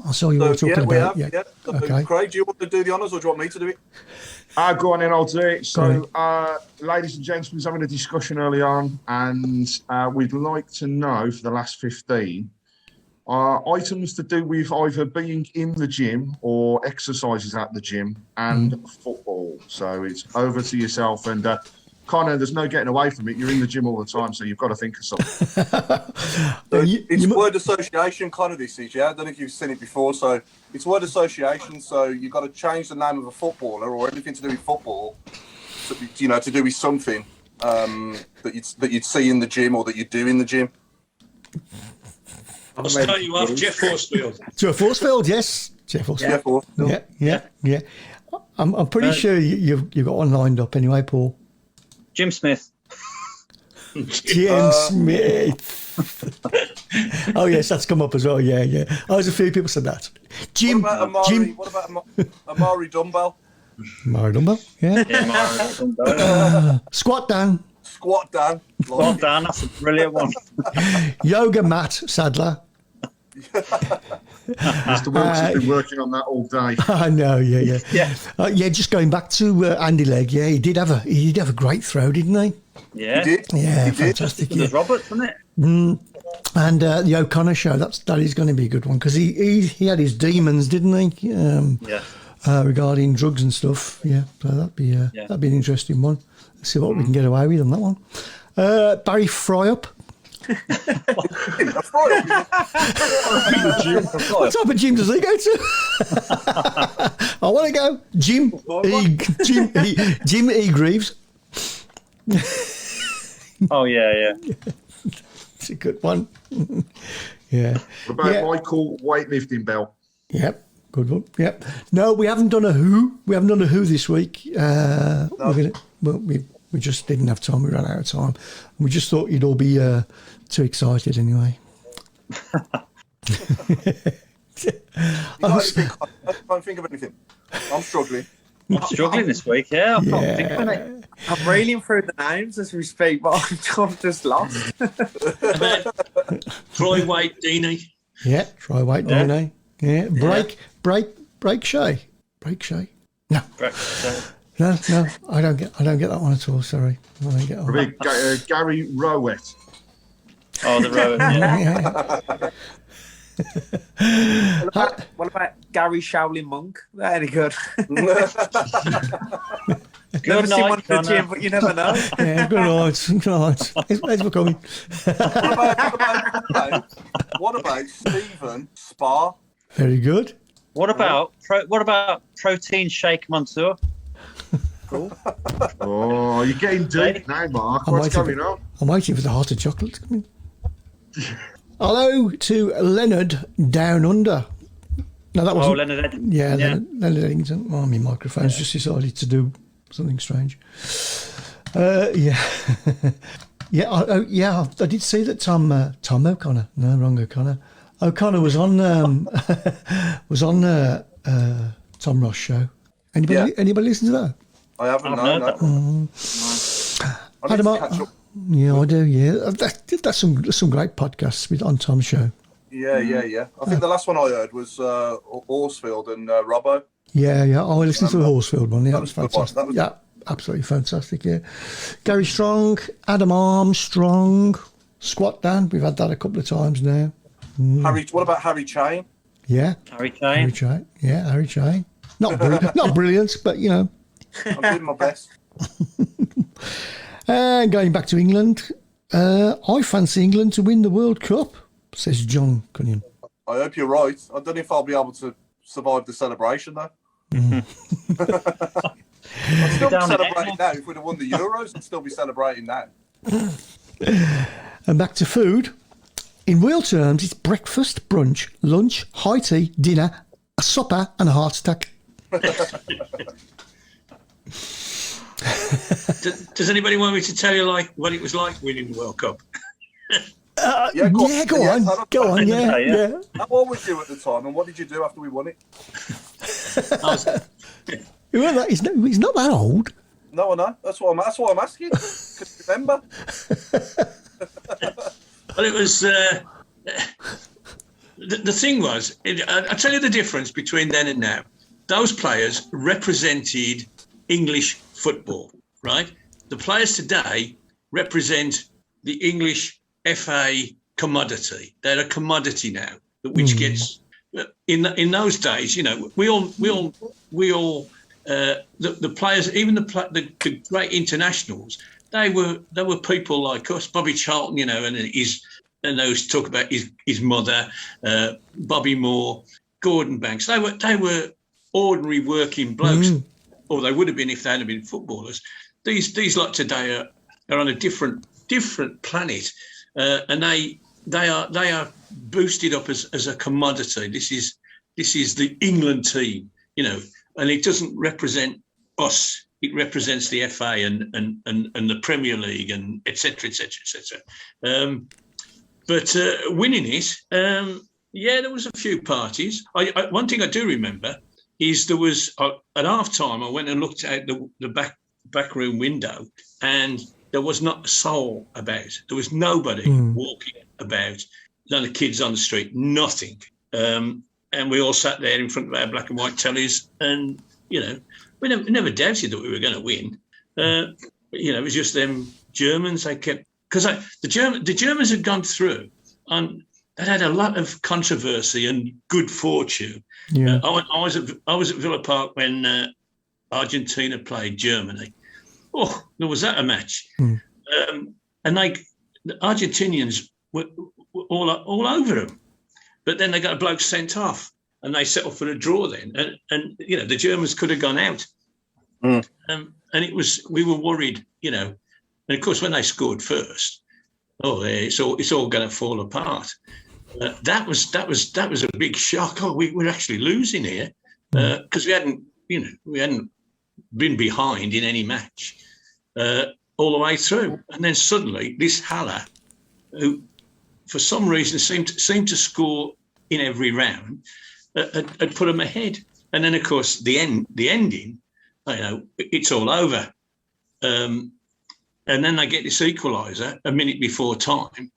[SPEAKER 3] I saw you were talking about.
[SPEAKER 5] Yeah. Okay. Craig, do you want to do the honours or do you want me to do it?
[SPEAKER 6] Go on then, I'll do it. So, ladies and gentlemen, we was having a discussion early on, and we'd like to know for the last 15 items to do with either being in the gym or exercises at the gym and football. So it's over to yourself. And Connor, there's no getting away from it. You're in the gym all the time, so you've got to think of something.
[SPEAKER 5] It's word association, Connor, this is, yeah? I don't know if you've seen it before. So it's word association, so you've got to change the name of a footballer or anything to do with football, to do with something that you'd see in the gym or that you do in the gym.
[SPEAKER 7] I'll start you off, Jeff Horsfield.
[SPEAKER 3] Jeff Horsfield, yes. Jeff Horsfield. Yeah. I'm pretty sure you've got one lined up anyway, Paul.
[SPEAKER 4] Jim Smith.
[SPEAKER 3] Jim Smith. Oh yes, that's come up as well. Yeah. Oh, there's a few people said that. Jim.
[SPEAKER 5] What about Amari Dumbbell?
[SPEAKER 3] Amari Dumbbell. Yeah.
[SPEAKER 4] Amari Dumbbell.
[SPEAKER 5] Squat Dan.
[SPEAKER 4] That's a brilliant one.
[SPEAKER 3] Yoga Matt Sadler.
[SPEAKER 6] Mr. Wilkes has been working on that all day.
[SPEAKER 3] I know, yeah. Just going back to Andy Legg, he did have a great throw, didn't he?
[SPEAKER 4] Yeah,
[SPEAKER 5] he did.
[SPEAKER 3] Yeah, fantastic.
[SPEAKER 4] There's Roberts, wasn't it?
[SPEAKER 3] And the O'Connor show, that is going to be a good one because he had his demons, didn't he? Regarding drugs and stuff. Yeah, so that'd be an interesting one. Let's see what we can get away with on that one. Barry Fryup. What type of gym does he go to? I want to go Jim E. Greaves.
[SPEAKER 4] Oh yeah.
[SPEAKER 3] It's a good one. Yeah.
[SPEAKER 6] What about Michael weightlifting belt?
[SPEAKER 3] Yep. Good one. Yep. No, we haven't done a who. We haven't done a who this week. We just didn't have time. We ran out of time. We just thought you'd all be too excited anyway.
[SPEAKER 5] I can't think of anything. I'm struggling.
[SPEAKER 4] I'm struggling this week, I can't think of any.
[SPEAKER 8] I'm reeling through the names as we speak, but I'm just lost.
[SPEAKER 7] Troy White Deeney.
[SPEAKER 3] Yeah, Troy White Deeney. Yeah, break Shay. No. No, I don't get that one at all. Sorry, I don't get that.
[SPEAKER 6] Gary Rowett.
[SPEAKER 4] Oh, the Rowett. Yeah.
[SPEAKER 8] What about Gary Shaolin Monk? Very good.
[SPEAKER 4] Good night,
[SPEAKER 8] one in the gym, but you never know.
[SPEAKER 3] Yeah, good night. Thanks for coming.
[SPEAKER 5] What about Stephen Spa?
[SPEAKER 3] Very good.
[SPEAKER 4] What about Protein Shake Mansour?
[SPEAKER 5] Cool.
[SPEAKER 6] Oh, you're getting deep now, Mark. What's going on?
[SPEAKER 3] I'm waiting for the heart of chocolate to come in. Hello to Leonard Down Under. No, that wasn't.
[SPEAKER 4] Leonard Eddington.
[SPEAKER 3] Yeah, Leonard Eddington. Oh, my microphone's just decided to do something strange. Yeah. I did see that Tom O'Connor. No, wrong O'Connor. O'Connor was on Tom Ross show. Anybody listen to that?
[SPEAKER 5] I haven't. No.
[SPEAKER 3] Yeah, I do. Yeah, that's some great podcasts on Tom's show.
[SPEAKER 5] Yeah. I think the last one I heard was Horsfield and Robbo.
[SPEAKER 3] Yeah. I listened to the Horsfield one. Yeah, that was fantastic. Yeah, absolutely fantastic. Yeah, Gary Strong, Adam Armstrong, Squat Dan. We've had that a couple of times now.
[SPEAKER 5] What about Harry Chain?
[SPEAKER 3] Yeah,
[SPEAKER 4] Harry Chain.
[SPEAKER 3] Yeah, Harry Chain. Not brilliant, but you know.
[SPEAKER 5] I'm doing my best.
[SPEAKER 3] And going back to England, I fancy England to win the World Cup, says John Cunningham.
[SPEAKER 5] I hope you're right. I don't know if I'll be able to survive the celebration, though. I'm still celebrating now. If we'd have won the Euros, I'd still be celebrating now.
[SPEAKER 3] And back to food. In real terms, it's breakfast, brunch, lunch, high tea, dinner, a supper, and a heart attack.
[SPEAKER 7] Does anybody want me to tell you like what it was like winning the World Cup?
[SPEAKER 3] Go on. Yeah.
[SPEAKER 5] How old was you at the time, and what did you do after we won it?
[SPEAKER 3] He's not that old.
[SPEAKER 5] No, I know. That's why I'm asking. Could you remember?
[SPEAKER 7] Well, it was. The thing was, I'll tell you the difference between then and now. Those players represented English football, right? The players today represent the English FA commodity. They're a commodity now, which gets in those days. You know, we all the players, even the great internationals. They were people like us, Bobby Charlton, you know, and those talk about his mother, Bobby Moore, Gordon Banks. They were ordinary working blokes, or they would have been if they hadn't been footballers. These lot today are on a different planet, and they are boosted up as a commodity. This is the England team, you know, and it doesn't represent us. It represents the FA and the Premier League and et cetera, et cetera, et cetera. But winning it, there was a few parties. One thing I do remember is there was at half time. I went and looked out the back room window, and there was not a soul about. There was nobody walking about. None of the kids on the street. Nothing. And we all sat there in front of our black and white tellies, and you know, we never doubted that we were going to win. You know, it was just them Germans. They kept. Because the Germans had gone through, and they'd had a lot of controversy and good fortune. Yeah. I was at Villa Park when Argentina played Germany. Oh, there was that a match, and the Argentinians were all over them. But then they got a bloke sent off, and they settled for a draw then. And you know, the Germans could have gone out, and we were worried, you know. And of course, when they scored first, it's all going to fall apart. That was a big shock. Oh, we're actually losing here because we hadn't been behind in any match all the way through. And then suddenly, this Haller, who for some reason seemed to score in every round, had put them ahead. And then, of course, the ending, you know, it's all over. And then they get this equaliser a minute before time.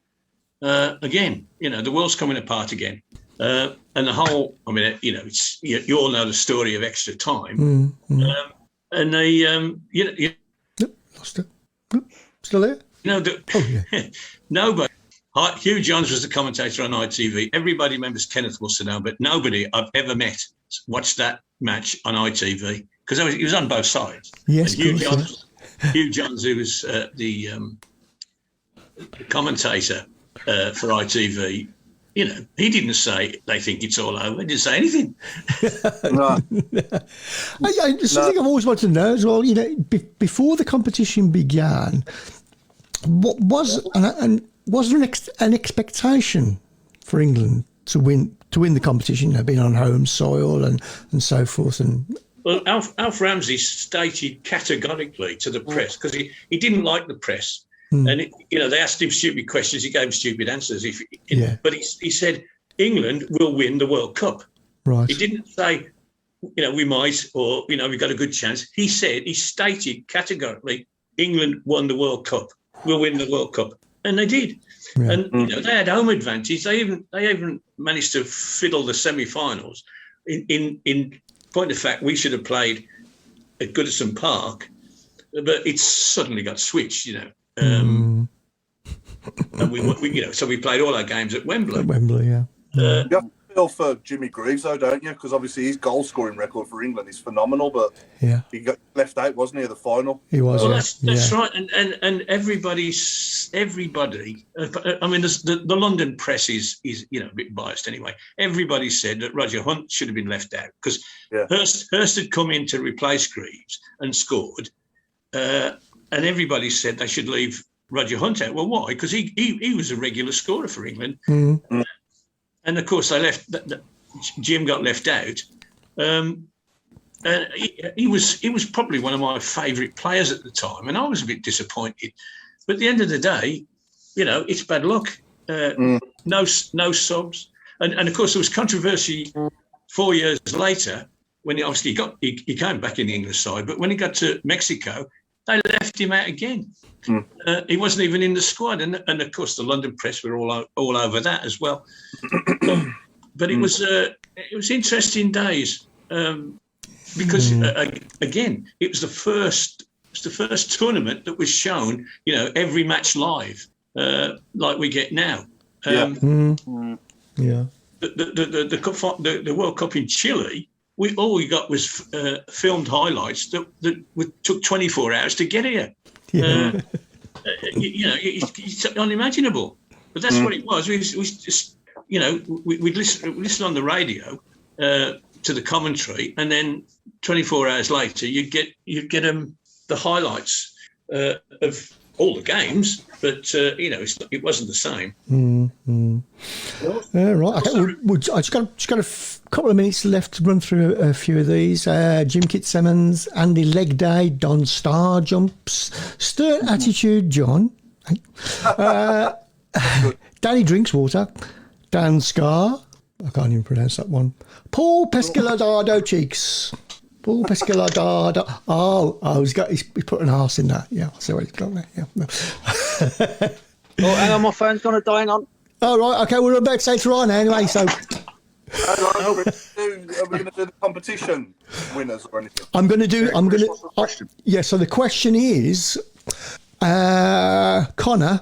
[SPEAKER 7] Again, you know, the world's coming apart again. And the whole, I mean, you know, you all know the story of extra time. And they,
[SPEAKER 3] lost it. Still there?
[SPEAKER 7] You know, nobody. Hugh Johns was the commentator on ITV. Everybody remembers Kenneth Wilson, but nobody I've ever met watched that match on ITV because he was on both sides.
[SPEAKER 3] Yes,
[SPEAKER 7] Hugh Johns, who was the commentator for ITV, you know, he didn't say they think it's all over. He didn't say anything.
[SPEAKER 5] No.
[SPEAKER 3] Something I've always wanted to know as well, you know, before the competition began, was there an expectation for England to win the competition, you know, being on home soil and so forth? And
[SPEAKER 7] well, Alf Ramsey stated categorically to the press, because he didn't like the press. And, you know, they asked him stupid questions. He gave stupid answers. But he said, England will win the World Cup.
[SPEAKER 3] Right.
[SPEAKER 7] He didn't say, you know, we might, or, you know, we've got a good chance. He stated categorically, England won the World Cup. We'll win the World Cup. And they did. Yeah. And, you know, they had home advantage. They even managed to fiddle the semi-finals. In point of fact, we should have played at Goodison Park, but it's suddenly got switched, you know. And we you know, so we played all our games at Wembley.
[SPEAKER 3] Yeah.
[SPEAKER 5] You have to feel for Jimmy Greaves, though, don't you? Because obviously his goal-scoring record for England is phenomenal, but he got left out, wasn't he, at the final?
[SPEAKER 3] He was.
[SPEAKER 7] Well, that's right. And everybody. I mean, the London press is you know, a bit biased anyway. Everybody said that Roger Hunt should have been left out because Hurst had come in to replace Greaves and scored. And everybody said they should leave Roger Hunt out. Well, why? Because he was a regular scorer for England. And, of course, they left. Jim got left out. he was probably one of my favourite players at the time, and I was a bit disappointed. But at the end of the day, you know, it's bad luck. No subs, and of course there was controversy 4 years later when he obviously he came back in the English side, but when he got to Mexico, they left him out again. He wasn't even in the squad, and of course the London press were all over that as well. But it was interesting days because again it was the first tournament that was shown, you know, every match live like we get now. The World Cup in Chile, all we got was filmed highlights that took 24 hours to get here. You know, it's unimaginable. But that's what it was. We just, you know, we'd listen on the radio to the commentary, and then 24 hours later, you'd get the highlights of all the games, but you know, it wasn't the same.
[SPEAKER 3] Right. Okay. I just got a couple of minutes left to run through a few of these. Jim Fitzsimmons, Andy Leg Day, Don Star Jumps, Stern Attitude John, Danny Drinks Water, Dan Scar, I can't even pronounce that one, Paul Pescaladado Cheeks. Paul Pescaladado. He's put an arse in that. Yeah, I see what he's got there. Yeah.
[SPEAKER 8] Oh, hang on, my phone's gonna die on.
[SPEAKER 3] Oh, right, okay, we're about to say to Ryan anyway, so...
[SPEAKER 5] Are we going to do the competition winners or anything?
[SPEAKER 3] So the question is, Connor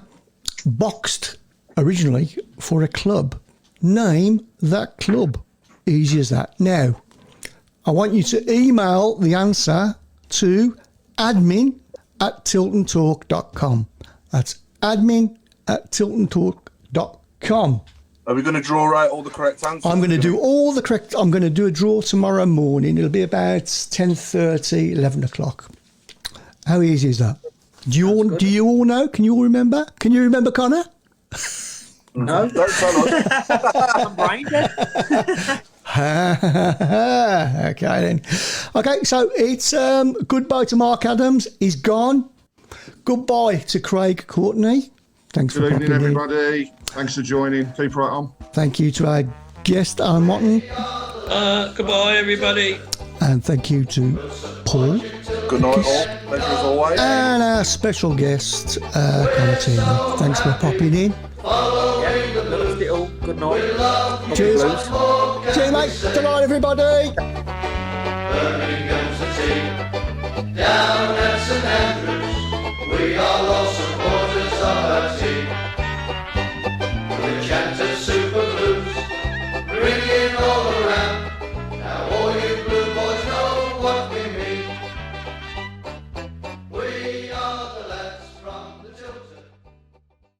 [SPEAKER 3] boxed originally for a club. Name that club. Easy as that. Now, I want you to email the answer to admin@tiltontalk.com. That's admin@tiltontalk.com.
[SPEAKER 5] Are we going to draw out all the correct answers?
[SPEAKER 3] I'm going to do all the correct. I'm going to do a draw tomorrow morning. It'll be about 10:30, 11 o'clock. How easy is that? Do you all know? Can you all remember? Can you remember, Connor?
[SPEAKER 8] No,
[SPEAKER 5] Don't tell us.
[SPEAKER 8] I'm brain dead.
[SPEAKER 3] Okay then. Okay, so it's goodbye to Mark Adams. He's gone. Goodbye to Craig Courtney. Thanks for
[SPEAKER 6] Good evening,
[SPEAKER 3] popping in.
[SPEAKER 6] everybody. Thanks for joining. Keep right on.
[SPEAKER 3] Thank you to our guest, Alan Watton.
[SPEAKER 7] Goodbye, everybody.
[SPEAKER 3] And thank you to Paul.
[SPEAKER 5] Good night, all. Pleasure as always.
[SPEAKER 3] And our special guest, Connor Tierney. Thanks for popping in.
[SPEAKER 8] Loved it all. Good night.
[SPEAKER 3] Cheers. Cheers, mate. Good night, everybody.